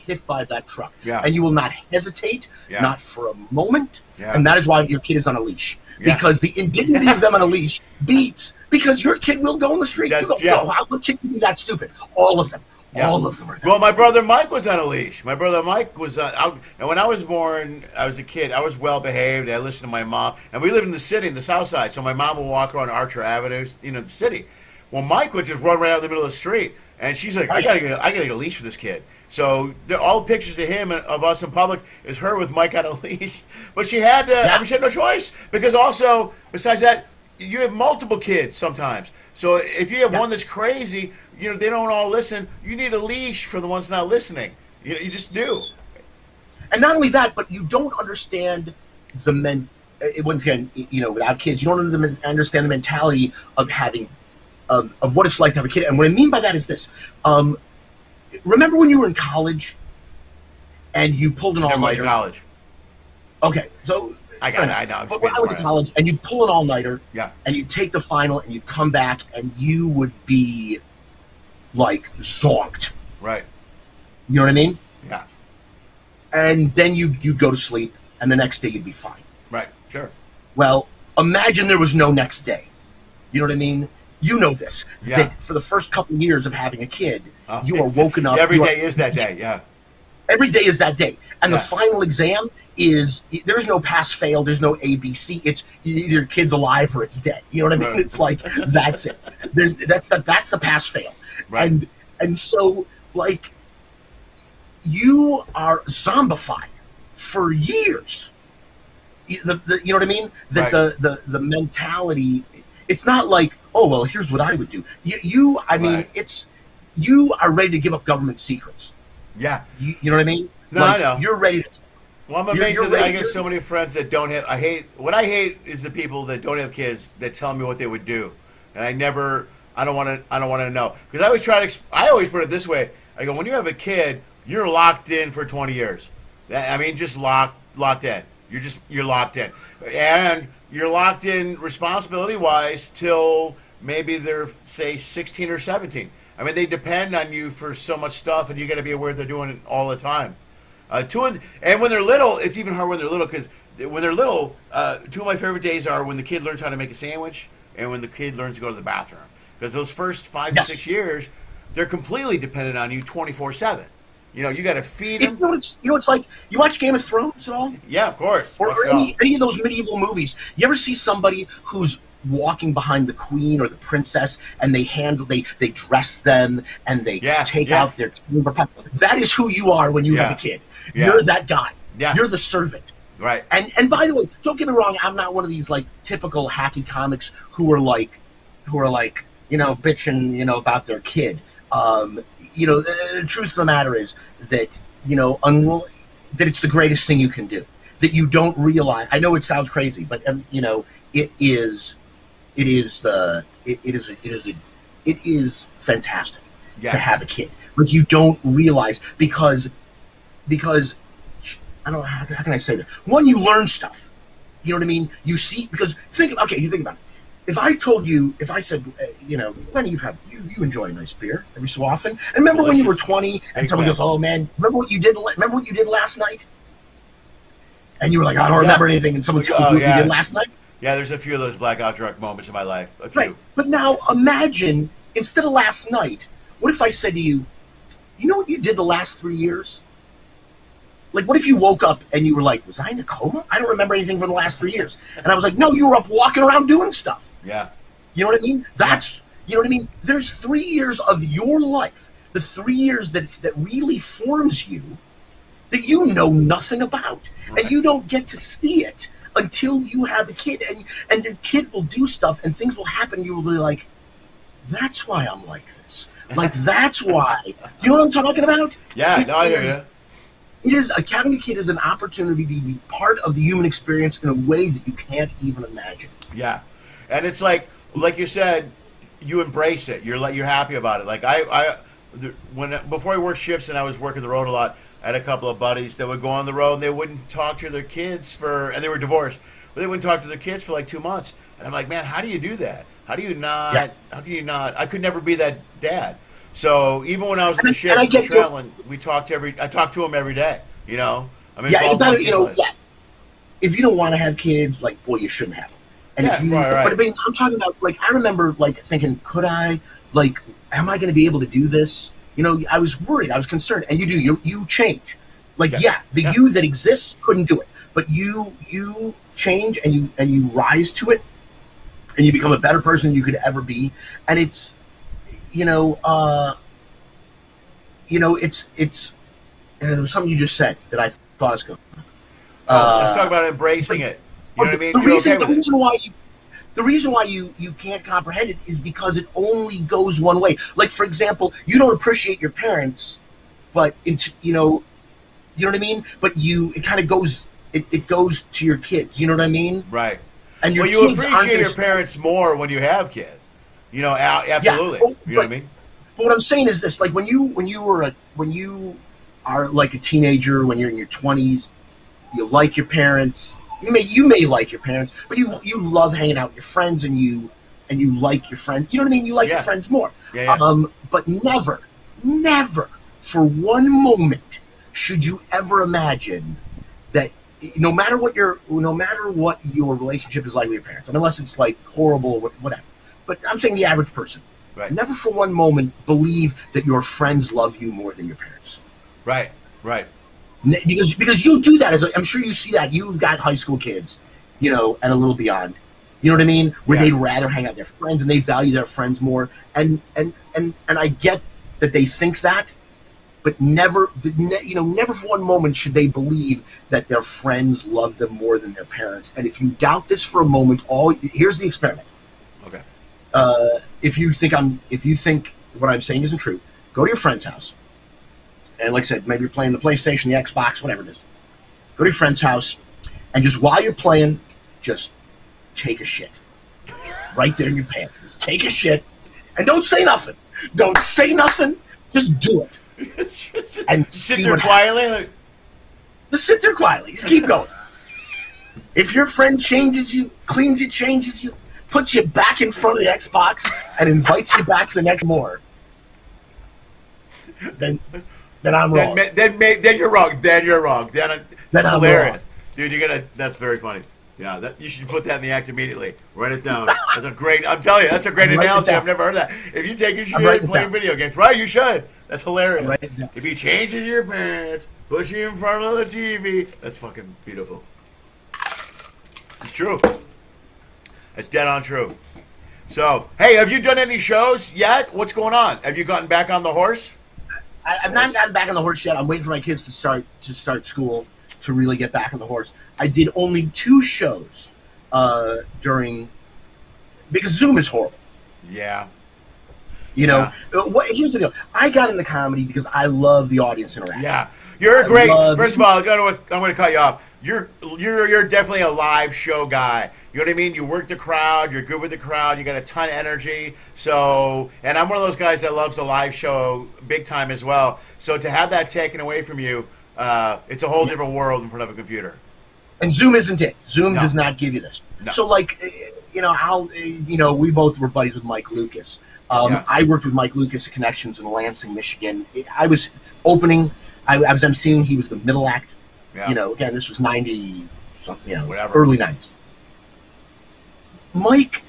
hit by that truck." Yeah. And you will not hesitate, not for a moment. Yeah. And that is why your kid is on a leash, because the indignity of them on a leash beats because your kid will go in the street. You go, no, what kid can be that stupid? All of them. Yeah. All of them are. Well, my brother Mike was on a leash. My brother Mike was out. And when I was born, I was a kid. I was well behaved. I listened to my mom, and we lived in the city, in the South Side. So my mom would walk around Archer Avenue, the city. Well, Mike would just run right out in the middle of the street, and she's like, "I gotta get a leash for this kid." So all the pictures of him and of us in public is her with Mike on a leash. But she had she had no choice, because also besides that, you have multiple kids sometimes. So if you have one that's crazy, they don't all listen. You need a leash for the ones not listening. You just do. And not only that, but you don't understand once again, without kids, you don't understand the mentality of having, of what it's like to have a kid. And what I mean by that is this. Remember when you were in college and you pulled an all-nighter? College. Okay, so I know. But when I went to college and you'd pull an all-nighter, yeah, and you'd take the final and you'd come back and you would be like zonked. Right. You know what I mean? Yeah. And then you'd go to sleep and the next day you'd be fine. Right, sure. Well, imagine there was no next day. You know what I mean? You know this. Yeah. That for the first couple of years of having a kid, you are woken up. Every day is that day, yeah. Every day is that day. And the final exam is, there's no pass-fail, there's no ABC. It's either your kid's alive or it's dead. You know what I mean? Right. It's like, that's it. That's the pass-fail. Right. And so, like, you are zombified for years. You know what I mean? That the mentality, it's not like, oh, well, here's what I would do. You are ready to give up government secrets. Yeah. You know what I mean? No, I know. You're ready to. Well, I'm amazed that I get so many friends that don't have. What I hate is the people that don't have kids that tell me what they would do, and I don't want to know, because I always I always put it this way. I go, when you have a kid, you're locked in for 20 years. Just locked in. You're locked in, and you're locked in responsibility-wise till maybe they're, say, 16 or 17. I mean, they depend on you for so much stuff, and you got to be aware they're doing it all the time. And when they're little, it's even harder when they're little, because when they're little, two of my favorite days are when the kid learns how to make a sandwich and when the kid learns to go to the bathroom. Because those first 5 to 6 years, they're completely dependent on you 24/7. You got to feed them. It's like, you watch Game of Thrones at all? Yeah, of course. Or any of those medieval movies. You ever see somebody who's walking behind the queen or the princess, and they dress them and they take out their chamber pot? That is who you are when you have a kid. Yeah. You're that guy. Yeah. You're the servant. Right. And by the way, don't get me wrong, I'm not one of these like typical hacky comics who are like, bitching, about their kid. The truth of the matter is that, that it's the greatest thing you can do. That you don't realize. I know it sounds crazy, but it is fantastic to have a kid. But you don't realize because I don't know how can I say that. One, you learn stuff. You know what I mean? You see, because you think about it. If I said, Lenny, you enjoy a nice beer every so often. And remember when you were 20 and someone goes, "Oh man, remember what you did last night?" And you were like, "I don't remember anything," and someone told you what you did last night. Yeah, there's a few of those blackout drunk moments in my life. A few. Right. But now imagine, instead of last night, what if I said to you, "You know what you did the last 3 years?" Like, what if you woke up and you were like, "Was I in a coma? I don't remember anything from the last 3 years." And I was like, "No, you were up walking around doing stuff." Yeah. You know what I mean? You know what I mean? There's 3 years of your life, the 3 years that really forms you, that you know nothing about. Right. And you don't get to see it until you have a kid. And your kid will do stuff and things will happen. You will be like, "That's why I'm like this." Like, that's why. Do you know what I'm talking about? Yeah, I hear you. It is, having a kid is an opportunity to be part of the human experience in a way that you can't even imagine. Yeah. And it's like you said, you embrace it. You're happy about it. Like before I worked shifts and I was working the road a lot, I had a couple of buddies that would go on the road and they wouldn't talk to their kids and they were divorced, but they wouldn't talk to their kids for like 2 months. And I'm like, man, how do you do that? How do you not? Yeah. How can you not? I could never be that dad. So even when I was in the shift and traveling, I talked to him every day. I mean, if you don't want to have kids, like, boy, you shouldn't have them. And if you, right. But I mean, I'm talking about, like, I remember, like, thinking, could I, like, am I going to be able to do this? I was worried, I was concerned, and you change. Like, the you that exists couldn't do it, but you change and you rise to it, and you become a better person than you could ever be, and it's. There was something you just said that I thought was good. Let's talk about embracing it. You know what I mean? The reason why you can't comprehend it is because it only goes one way. Like, for example, you don't appreciate your parents, but you know what I mean? But it kind of goes. It goes to your kids. You know what I mean? Right. And you appreciate your parents more when you have kids. Absolutely. Yeah, you know what I mean? But what I'm saying is this: like when you are like a teenager, when you're in your 20s, you like your parents. You may like your parents, but you love hanging out with your friends, and you like your friends. You know what I mean? You like your friends more. Yeah. But never for one moment should you ever imagine that no matter what your relationship is like with your parents, and unless it's like horrible or whatever. But I'm saying the average person. Right. Never for one moment believe that your friends love you more than your parents. Right. Because you'll do that. I'm sure you see that. You've got high school kids, and a little beyond. You know what I mean? Where they'd rather hang out with their friends and they value their friends more. And I get that they think that, but never for one moment should they believe that their friends love them more than their parents. And if you doubt this for a moment, here's the experiment. Okay. If you think what I'm saying isn't true, go to your friend's house. And like I said, maybe you're playing the PlayStation, the Xbox, whatever it is. Go to your friend's house, and just while you're playing, just take a shit. Right there in your pants. Just take a shit, and don't say nothing. Don't say nothing. Just do it. And sit there quietly. Just sit there quietly. Just keep going. If your friend changes you, cleans you, changes you, puts you back in front of the Xbox, and invites you back the next more, then I'm wrong. Then you're wrong. That's hilarious, dude. That's very funny. Yeah, you should put that in the act immediately. Write it down. I'm telling you, that's a great analogy. I've never heard that. If you take your shit playing video games, right? You should. That's hilarious. If he changes your pants, push you in front of the TV, that's fucking beautiful. It's true. It's dead on true. So, hey, have you done any shows yet? What's going on? Have you gotten back on the horse? I've not gotten back on the horse yet. I'm waiting for my kids to start school to really get back on the horse. I did only 2 shows because Zoom is horrible. Yeah. You know, here's the deal. I got into comedy because I love the audience interaction. Yeah, you're great. First of all, I'm going to cut you off. You're definitely a live show guy. You know what I mean? You work the crowd. You're good with the crowd. You got a ton of energy. So, and I'm one of those guys that loves the live show big time as well. So to have that taken away from you, it's a whole different world in front of a computer. And Zoom isn't it. Zoom does not give you this. No. So, like, you know, we both were buddies with Mike Lucas. I worked with Mike Lucas at Connections in Lansing, Michigan. I was opening. I was emceeing. He was the middle act. Yeah. You know, again, this was 90, you know, Whatever. early 90s. Mike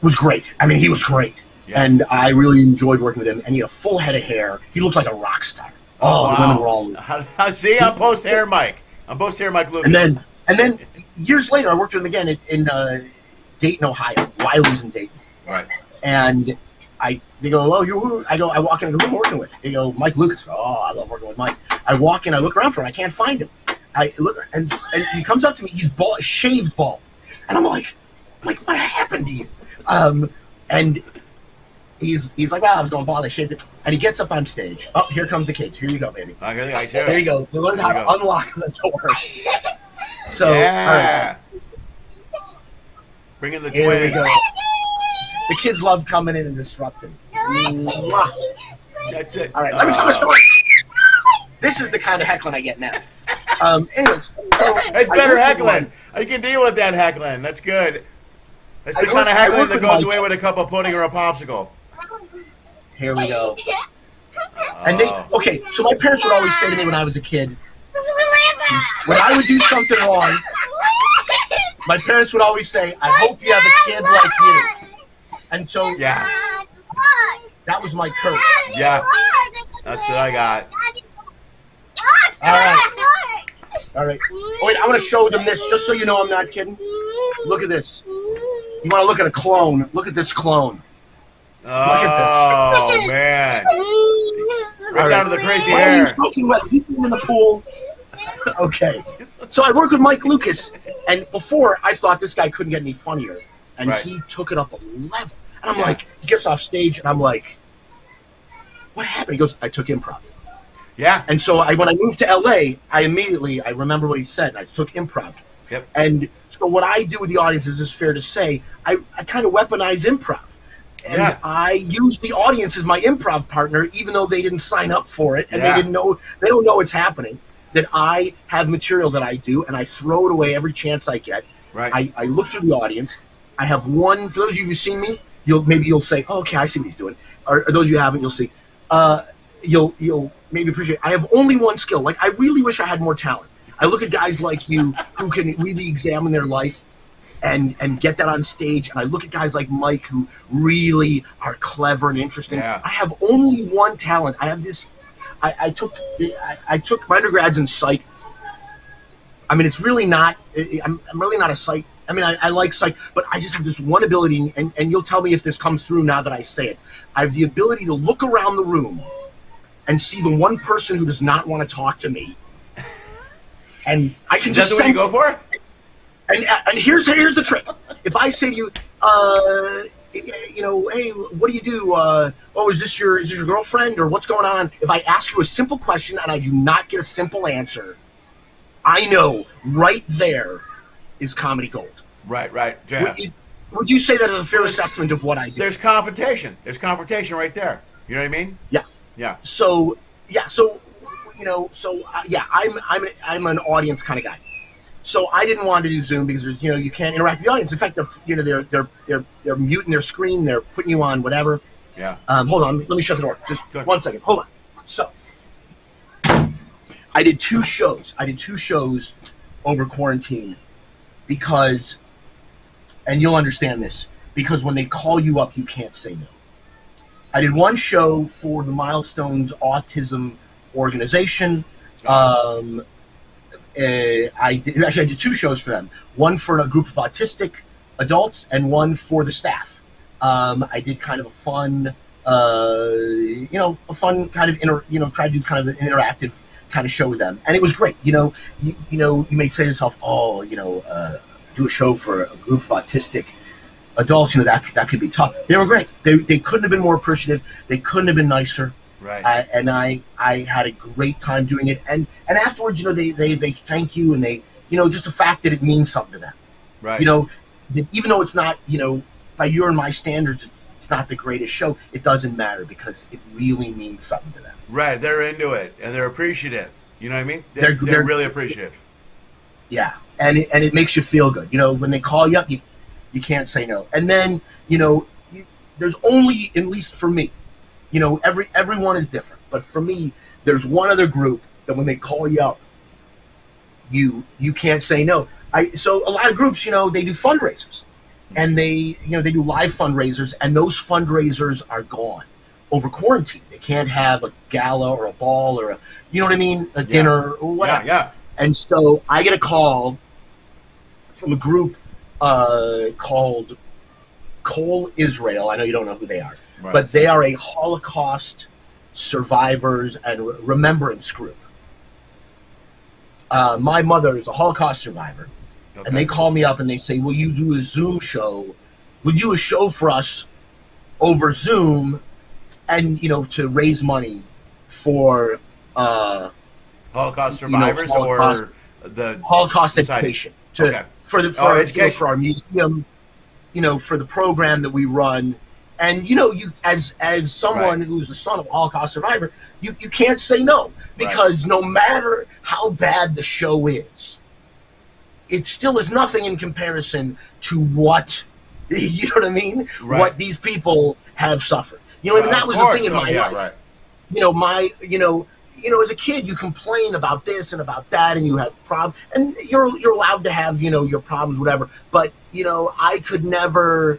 was great. I mean, he was great. Yeah. And I really enjoyed working with him. And he had a full head of hair. He looked like a rock star. Oh, wow. The women were all... See, I'm post-hair Mike. I'm post-hair Mike Lucas. And then years later, I worked with him again in Dayton, Ohio. Wiley's in Dayton. Right. And they go, oh, you? I walk in and go, who am I working with? They go, Mike Lucas. Oh, I love working with Mike. I walk in, I look around for him, I can't find him. I look, and he comes up to me. He's bald, shaved bald, and I'm like, what happened to you? And he's like, well, I was going bald. I shaved it, and he gets up on stage. Oh, here comes the kids. Here you go, baby. Okay, there you go. Learn how to unlock the door. So, yeah. All right. Bring in the twins. Here we go. The kids love coming in and disrupting. That's it. All right, let me tell my story. This is the kind of heckling I get now. Anyways, that's better heckling. You can deal with that heckling. That's good. That's the kind of heckling that goes away with a cup of pudding or a popsicle. Here we go. And so my parents would always say to me when I was a kid, when I would do something wrong, my parents would always say, I hope you have a kid like you. And so that was my curse. Yeah, that's what I got. All right. Wait, I'm going to show them this just so you know I'm not kidding. Look at this. You want to look at a clone? Look at this clone. Look at this. Oh, man. Right down to the crazy hair. Why are you soaking wet? You in the pool. Okay. So I worked with Mike Lucas, and before I thought this guy couldn't get any funnier, and he took it up a level. And I'm like, he gets off stage, and I'm like, what happened? He goes, I took improv. Yeah. And so when I moved to LA, I remember what he said. I took improv. Yep. And so what I do with the audience is fair to say, I kind of weaponize improv. And I use the audience as my improv partner, even though they didn't sign up for it and they don't know it's happening. That I have material that I do, and I throw it away every chance I get. Right. I look through the audience. I have one. For those of you who've seen me, you'll say, oh, okay, I see what he's doing. Or those of you who haven't, you'll see. You'll maybe appreciate. I have only one skill. Like, I really wish I had more talent. I look at guys like you who can really examine their life and get that on stage, and I look at guys like Mike who really are clever and interesting. Yeah. I have only one talent. I have this. I took my undergrads in psych. I mean, it's really not. I'm really not a psych. I mean, I like psych, but I just have this one ability, and you'll tell me if this comes through now that I say it. I have the ability to look around the room and see the one person who does not want to talk to me, and I can just sense. That's what you go for? And here's the trick. If I say to you, hey, what do you do? Is this your girlfriend, or what's going on? If I ask you a simple question and I do not get a simple answer, I know right there is comedy gold. Right. Yeah. Would you say that is a fair assessment of what I do? There's confrontation. There's confrontation right there. You know what I mean? Yeah. Yeah. So I'm an audience kind of guy. So I didn't want to do Zoom because you can't interact with the audience. In fact, they're muting their screen, they're putting you on whatever. Yeah. Hold on, let me shut the door. Just 1 second. Hold on. So I did two shows. Over quarantine because, and you'll understand this, because when they call you up, you can't say no. I did one show for the Milestones Autism Organization. I did two shows for them. One for a group of autistic adults and one for the staff. I did kind of a fun, kind of try to do kind of an interactive kind of show with them, and it was great. You may say to yourself, do a show for a group of autistic adults, that could be tough. They were great. They couldn't have been more appreciative. They couldn't have been nicer. Right. And I had a great time doing it. And afterwards, they thank you, and they, just the fact that it means something to them. Right. Even though it's not, by your and my standards, it's not the greatest show. It doesn't matter because it really means something to them. Right. They're into it and they're appreciative. You know what I mean? They're really appreciative. Yeah. And it makes you feel good. When they call you up, you can't say no. And then, there's only, at least for me, everyone is different. But for me, there's one other group that when they call you up, you can't say no. So a lot of groups, they do fundraisers. And they do live fundraisers, and those fundraisers are gone over quarantine. They can't have a gala or a ball or a dinner or whatever. Yeah. And so I get a call from a group called Kol Israel. I know you don't know who they are, right. But they are a Holocaust survivors and remembrance group. My mother is a Holocaust survivor. Okay. And they call me up and they say, will you do a Zoom show? Would you do a show for us over Zoom and, to raise money for Holocaust survivors or the Holocaust society. Education For education. For our museum, for the program that we run. And, you as someone right. who's the son of a Holocaust survivor, you can't say no because right. no matter how bad the show is, it still is nothing in comparison to what, you know what I mean? Right. What these people have suffered. And that was the thing in my life. Right. As a kid, you complain about this and about that, and you have problems, and you're allowed to have, your problems, whatever. But, I could never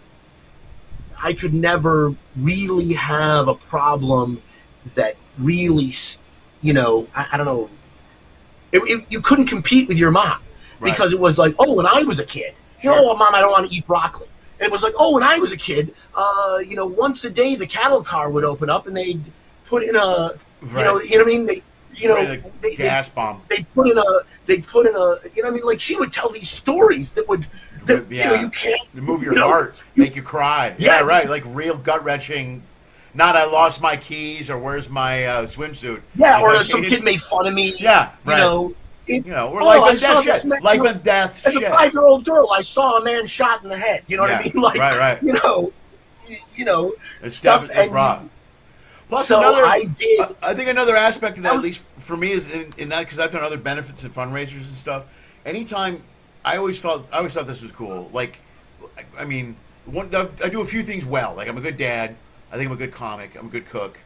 really have a problem that really, I don't know. You couldn't compete with your mom. Right. Because it was like, when I was a kid, Mom, I don't want to eat broccoli. And it was like, when I was a kid, once a day the cattle car would open up and they'd put in a, right. you know what I mean? They gas bomb. They'd put in a, like she would tell these stories that would, you can't. Move your heart, make you cry. Yeah, right. Like real gut-wrenching. Not I lost my keys or where's my swimsuit. Yeah, or some kid made fun of me. Yeah, right. We're life and death shit. Life and death shit. As a 5-year-old girl, I saw a man shot in the head. You know what I mean? Like, right. It's stuff. It's raw. Plus, so I did. I think another aspect of that, at least for me, is in that because I've done other benefits and fundraisers and stuff. Anytime, I always thought this was cool. Like, I mean, I do a few things well. Like, I'm a good dad. I think I'm a good comic. I'm a good cook.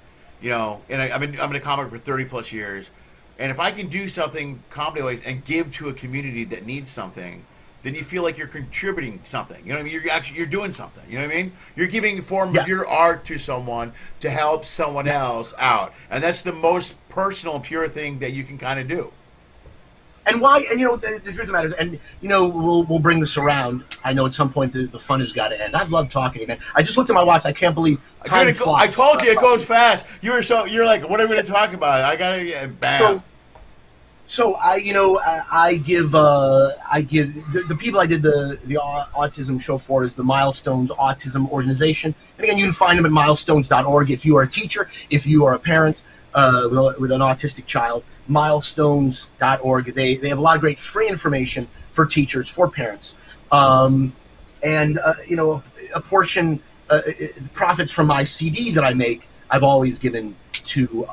And I'm in a comic for 30 plus years. And if I can do something comedy-wise and give to a community that needs something, then you feel like you're contributing something. You know what I mean? You're doing something. You know what I mean? You're giving a form of your art to someone to help someone else out. And that's the most personal and pure thing that you can kind of do. And why? And the truth of the matter is, and we'll bring this around. I know at some point the fun has got to end. I've loved talking, man. I just looked at my watch. I can't believe time flies. I told you it goes fast. You're like, what are we going to talk about? I gotta bam. So I give the people I did the autism show for is the Milestones Autism Organization. And again, you can find them at milestones.org. If you are a teacher, if you are a parent with an autistic child, milestones.org. They have a lot of great free information for teachers, for parents, and a portion profits from my CD that I make. I've always given to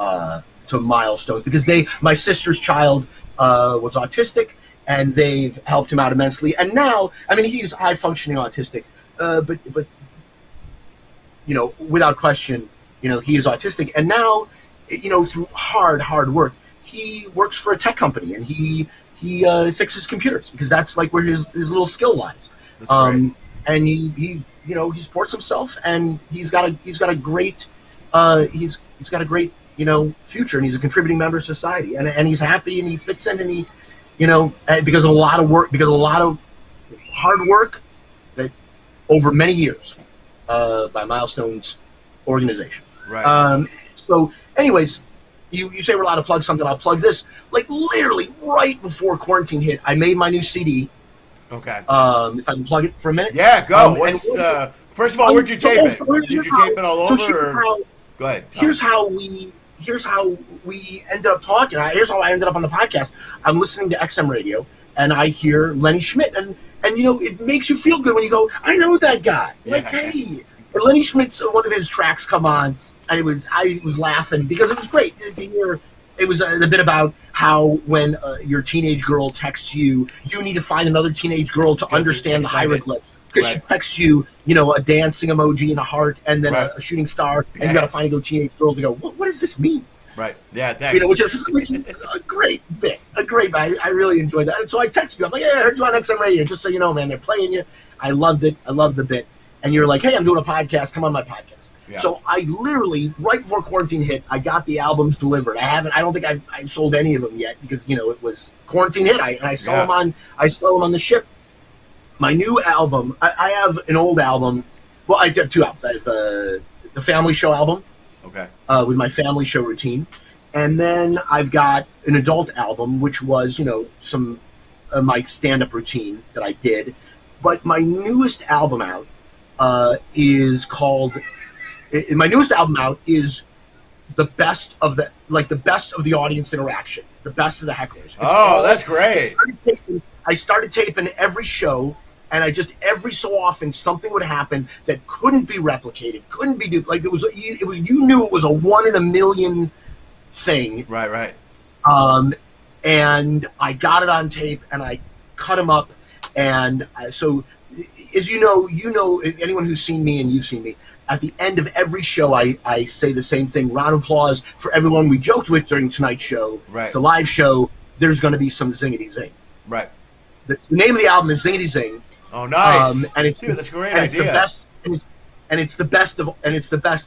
Milestones because my sister's child was autistic and they've helped him out immensely. And now, I mean, he's high functioning autistic, but without question, he is autistic. And now, through hard work, he works for a tech company and he fixes computers because that's like where his little skill lies. And he supports himself and he's got a great future, and he's a contributing member of society, and he's happy, and he fits in, and he, because of a lot of work, because of a lot of hard work that over many years by Milestones organization. Right. So, anyways, you say we're allowed to plug something. I'll plug this. Like literally right before quarantine hit, I made my new CD, Okay. If I can plug it for a minute. Yeah, go. First of all, where'd you tape it? Did you tape it all over? Go ahead. Here's how we ended up talking. Here's how I ended up on the podcast. I'm listening to XM radio, and I hear Lenny Schmidt, and it makes you feel good when you go, I know that guy. Like, hey, and Lenny Schmidt's one of his tracks come on, and I was laughing because it was great. It was a bit about how when your teenage girl texts you, you need to find another teenage girl to understand the hieroglyphs. Because she texts you, a dancing emoji and a heart, and then a shooting star, and you got to find a teenage girl to go, what does this mean? Right. Yeah. Thanks. Which is a great bit. I really enjoyed that. And so I texted you. I'm like, I heard you on XM Radio. Just so you know, man, they're playing you. I loved it. I loved the bit. And you're like, hey, I'm doing a podcast. Come on my podcast. Yeah. So I literally, right before quarantine hit, I got the albums delivered. I don't think I've sold any of them yet because it was quarantine hit. I sell them on the ship. My new album, I have an old album. Well, I have two albums. I have the Family Show album, with my Family Show routine, and then I've got an adult album, which was some my stand-up routine that I did. But my newest album out is called. My newest album out is the best of the audience interaction, the best of the hecklers. That's great. I started taping every show, and every so often something would happen that couldn't be replicated, couldn't be like it was. You knew it was a 1 in a million thing. Right. And I got it on tape, and I cut them up, and so as you know, anyone who's seen me and you've seen me. At the end of every show, I say the same thing. Round of applause for everyone we joked with during tonight's show. Right. It's a live show. There's going to be some zingity zing. Right. The name of the album is Zingity Zing. Oh, nice! And it's that's a great idea. It's the best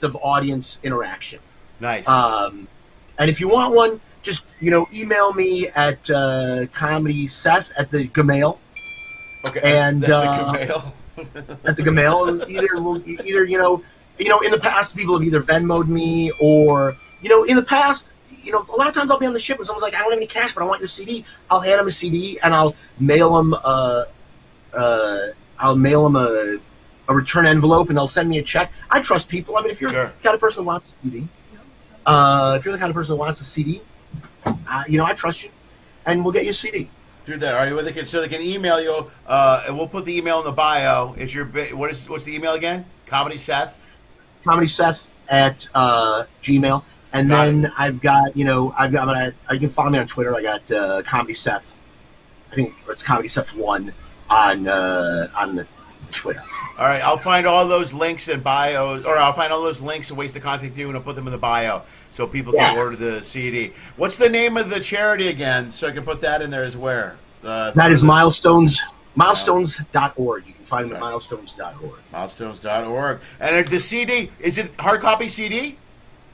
of audience interaction. Nice. And if you want one, just email me at comedy Seth at the Gmail. Okay. And the Gmail. At the Gmail, either in the past people have either Venmo'd me or in the past. A lot of times I'll be on the ship and someone's like, I don't have any cash, but I want your CD. I'll hand them a CD and I'll mail them a return envelope and they'll send me a check. I trust people. I mean, if you're the kind of person who wants a CD, I trust you, and we'll get you a CD. Do that. All right, so they can email you, and we'll put the email in the bio. What's the email again? Comedy Seth at Gmail. And then I've got, you can follow me on Twitter. I got Comedy Seth. I think it's Comedy Seth 1 on the Twitter. All right, I'll find all those links and bios, or I'll find all those links and ways to contact you, and I'll put them in the bio so people can order the CD. What's the name of the charity again? So I can put that in there as well. That is milestones.org. You can find them at milestones.org. Milestones.org. And the CD, is it hard copy CD?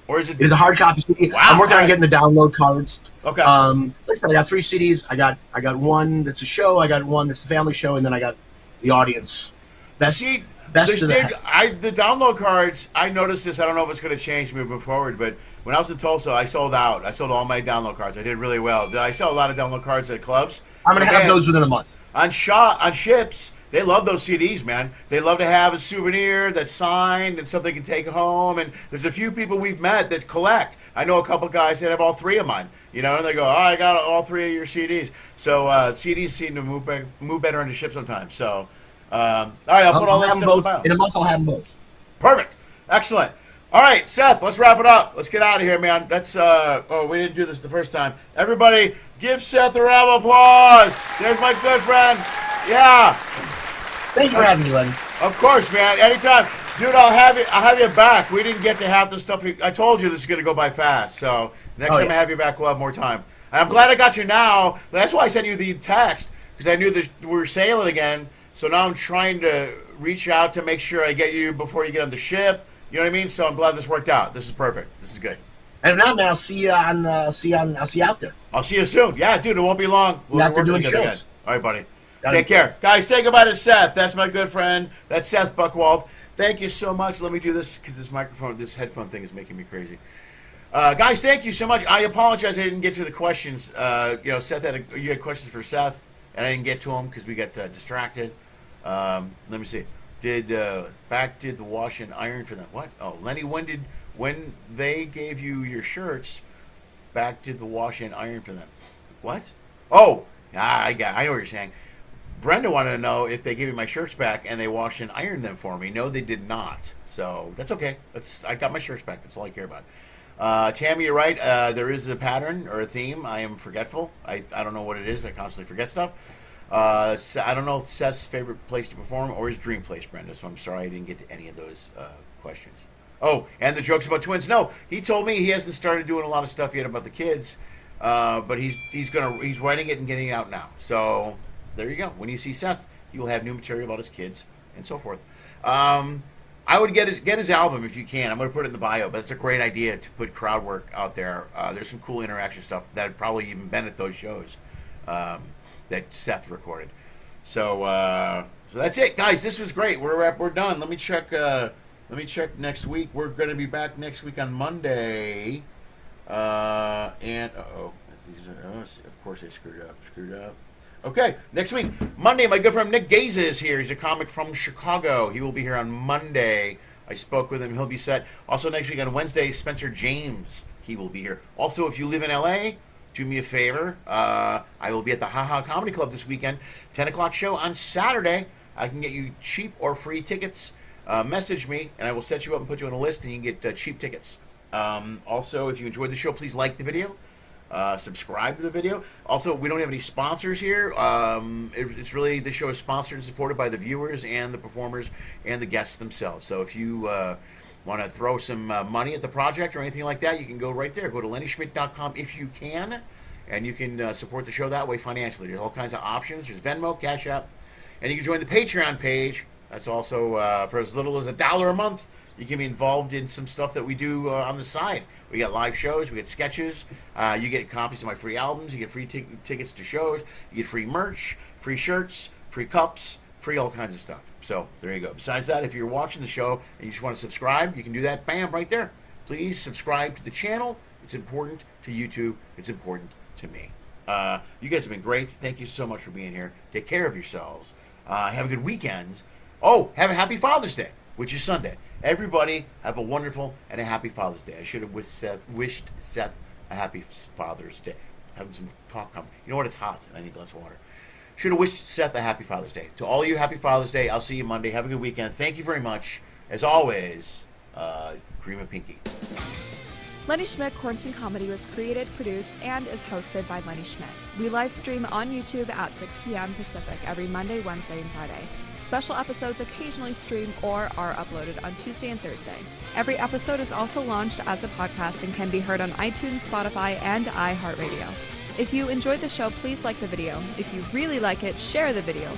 Or is it? It's a hard copy CD. Wow, I'm working on getting the download cards. Okay. Like I said, I got 3 CDs. I got one that's a show. I got one that's the family show, and then I got the audience. The download cards. I noticed this. I don't know if it's going to change moving forward, but when I was in Tulsa, I sold out. I sold all my download cards. I did really well. I sell a lot of download cards at clubs. I'm going to have those within a month. On ships. They love those CDs, man. They love to have a souvenir that's signed and something they can take home. And there's a few people we've met that collect. I know a couple guys that have all 3 of mine, and they go, I got all 3 of your CDs. So CDs seem to move better on the ship sometimes. So, all right, I'll put all this stuff in a month. I'll have them both. Perfect. Excellent. All right, Seth, let's wrap it up. Let's get out of here, man. We didn't do this the first time. Everybody, give Seth a round of applause. There's my good friend. Yeah. Thank you for having me, Lenny. Of course, man. Anytime. Dude, I'll have you back. We didn't get to have the stuff. I told you this is going to go by fast. So next time I have you back, we'll have more time. And I'm glad I got you now. That's why I sent you the text, because I knew that we were sailing again. So now I'm trying to reach out to make sure I get you before you get on the ship. You know what I mean? So I'm glad this worked out. This is perfect. This is good. And now, man, I'll see you out there. I'll see you soon. Yeah, dude, it won't be long. We're out there doing shows. Again. All right, buddy. Take care. Guys, say goodbye to Seth. That's my good friend. That's Seth Buchwald. Thank you so much. Let me do this because this headphone thing is making me crazy. Guys, thank you so much. I apologize I didn't get to the questions. Seth you had questions for Seth. and I didn't get to them because we got distracted. Let me see. Did the wash and iron for them? What? Oh, Lenny, when they gave you your shirts, back did the wash and iron for them? What? Oh, I know what you're saying. Brenda wanted to know if they gave me my shirts back and they washed and ironed them for me. No, they did not. So that's okay. I got my shirts back. That's all I care about. Tammy, you're right. There is a pattern or a theme. I am forgetful. I don't know what it is. I constantly forget stuff. I don't know if Seth's favorite place to perform or his dream place, Brenda. So I'm sorry I didn't get to any of those questions. Oh, and the jokes about twins. No, he told me he hasn't started doing a lot of stuff yet about the kids, but he's writing it and getting it out now. So there you go. When you see Seth, he will have new material about his kids and so forth. I would get his album if you can. I'm going to put it in the bio, but it's a great idea to put crowd work out there. There's some cool interaction stuff that had probably even been at those shows that Seth recorded. So that's it, guys. This was great. We're done. Let me check next week. We're going to be back next week on Monday. And of course I screwed up. Okay, next week, Monday, my good friend Nick Gaze is here. He's a comic from Chicago. He will be here on Monday. I spoke with him. He'll be set. Also, next week on Wednesday, Spencer James. He will be here. Also, if you live in L.A., do me a favor. I will be at the Ha Ha Comedy Club this weekend. 10 o'clock show on Saturday. I can get you cheap or free tickets. Message me, and I will set you up and put you on a list, and you can get cheap tickets. Also, if you enjoyed the show, please like the video. Subscribe to the video. Also, we don't have any sponsors here. It's really, the show is sponsored and supported by the viewers and the performers and the guests themselves. So if you want to throw some money at the project or anything like that, you can go right there. Go to LennySchmidtComedy if you can, and you can support the show that way financially. There's all kinds of options. There's Venmo, Cash App, and you can join the Patreon page. That's also for as little as $1 a month. You can be involved in some stuff that we do on the side. We got live shows, we get sketches, you get copies of my free albums, you get free tickets to shows, you get free merch, free shirts, free cups, free all kinds of stuff. So there you go. Besides that, if you're watching the show and you just want to subscribe, you can do that, bam, right there. Please subscribe to the channel. It's important to YouTube. It's important to me. You guys have been great. Thank you so much for being here. Take care of yourselves. Have a good weekend. Oh, have a happy Father's Day, which is Sunday. Everybody have a wonderful and a happy Father's Day. I should have wished Seth a happy Father's Day. Having some talk coming. You know what? It's hot and I need a glass of water. Should have wished Seth a happy Father's Day. To all of you, happy Father's Day. I'll see you Monday. Have a good weekend. Thank you very much. As always, Cream and Pinky. Lenny Schmidt Quarantine Comedy was created, produced, and is hosted by Lenny Schmidt. We live stream on YouTube at 6 p.m. Pacific every Monday, Wednesday, and Friday. Special episodes occasionally stream or are uploaded on Tuesday and Thursday. Every episode is also launched as a podcast and can be heard on iTunes, Spotify, and iHeartRadio. If you enjoyed the show, please like the video. If you really like it, share the video.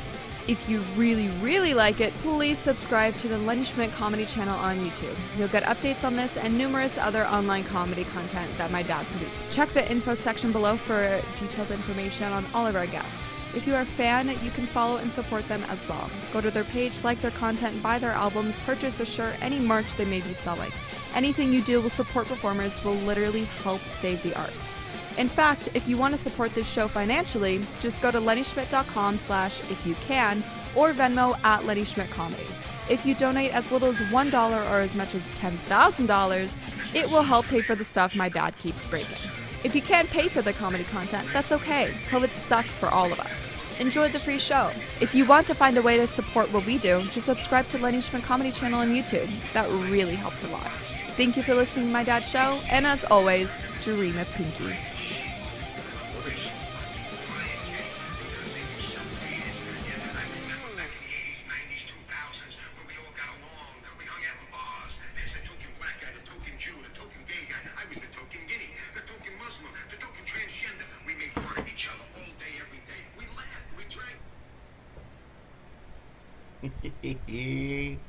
If you really, really like it, please subscribe to the Lenny Schmidt Comedy channel on YouTube. You'll get updates on this and numerous other online comedy content that my dad produces. Check the info section below for detailed information on all of our guests. If you are a fan, you can follow and support them as well. Go to their page, like their content, buy their albums, purchase their shirt, any merch they may be selling. Anything you do will support performers will literally help save the arts. In fact, if you want to support this show financially, just go to LennySchmidt.com/ifyoucan or Venmo at LennySchmidtComedy. If you donate as little as $1 or as much as $10,000, it will help pay for the stuff my dad keeps breaking. If you can't pay for the comedy content, that's okay. COVID sucks for all of us. Enjoy the free show. If you want to find a way to support what we do, just subscribe to Lenny Schmidt Comedy channel on YouTube. That really helps a lot. Thank you for listening to my dad's show, and as always, dream of Pinky. Hee hee hee.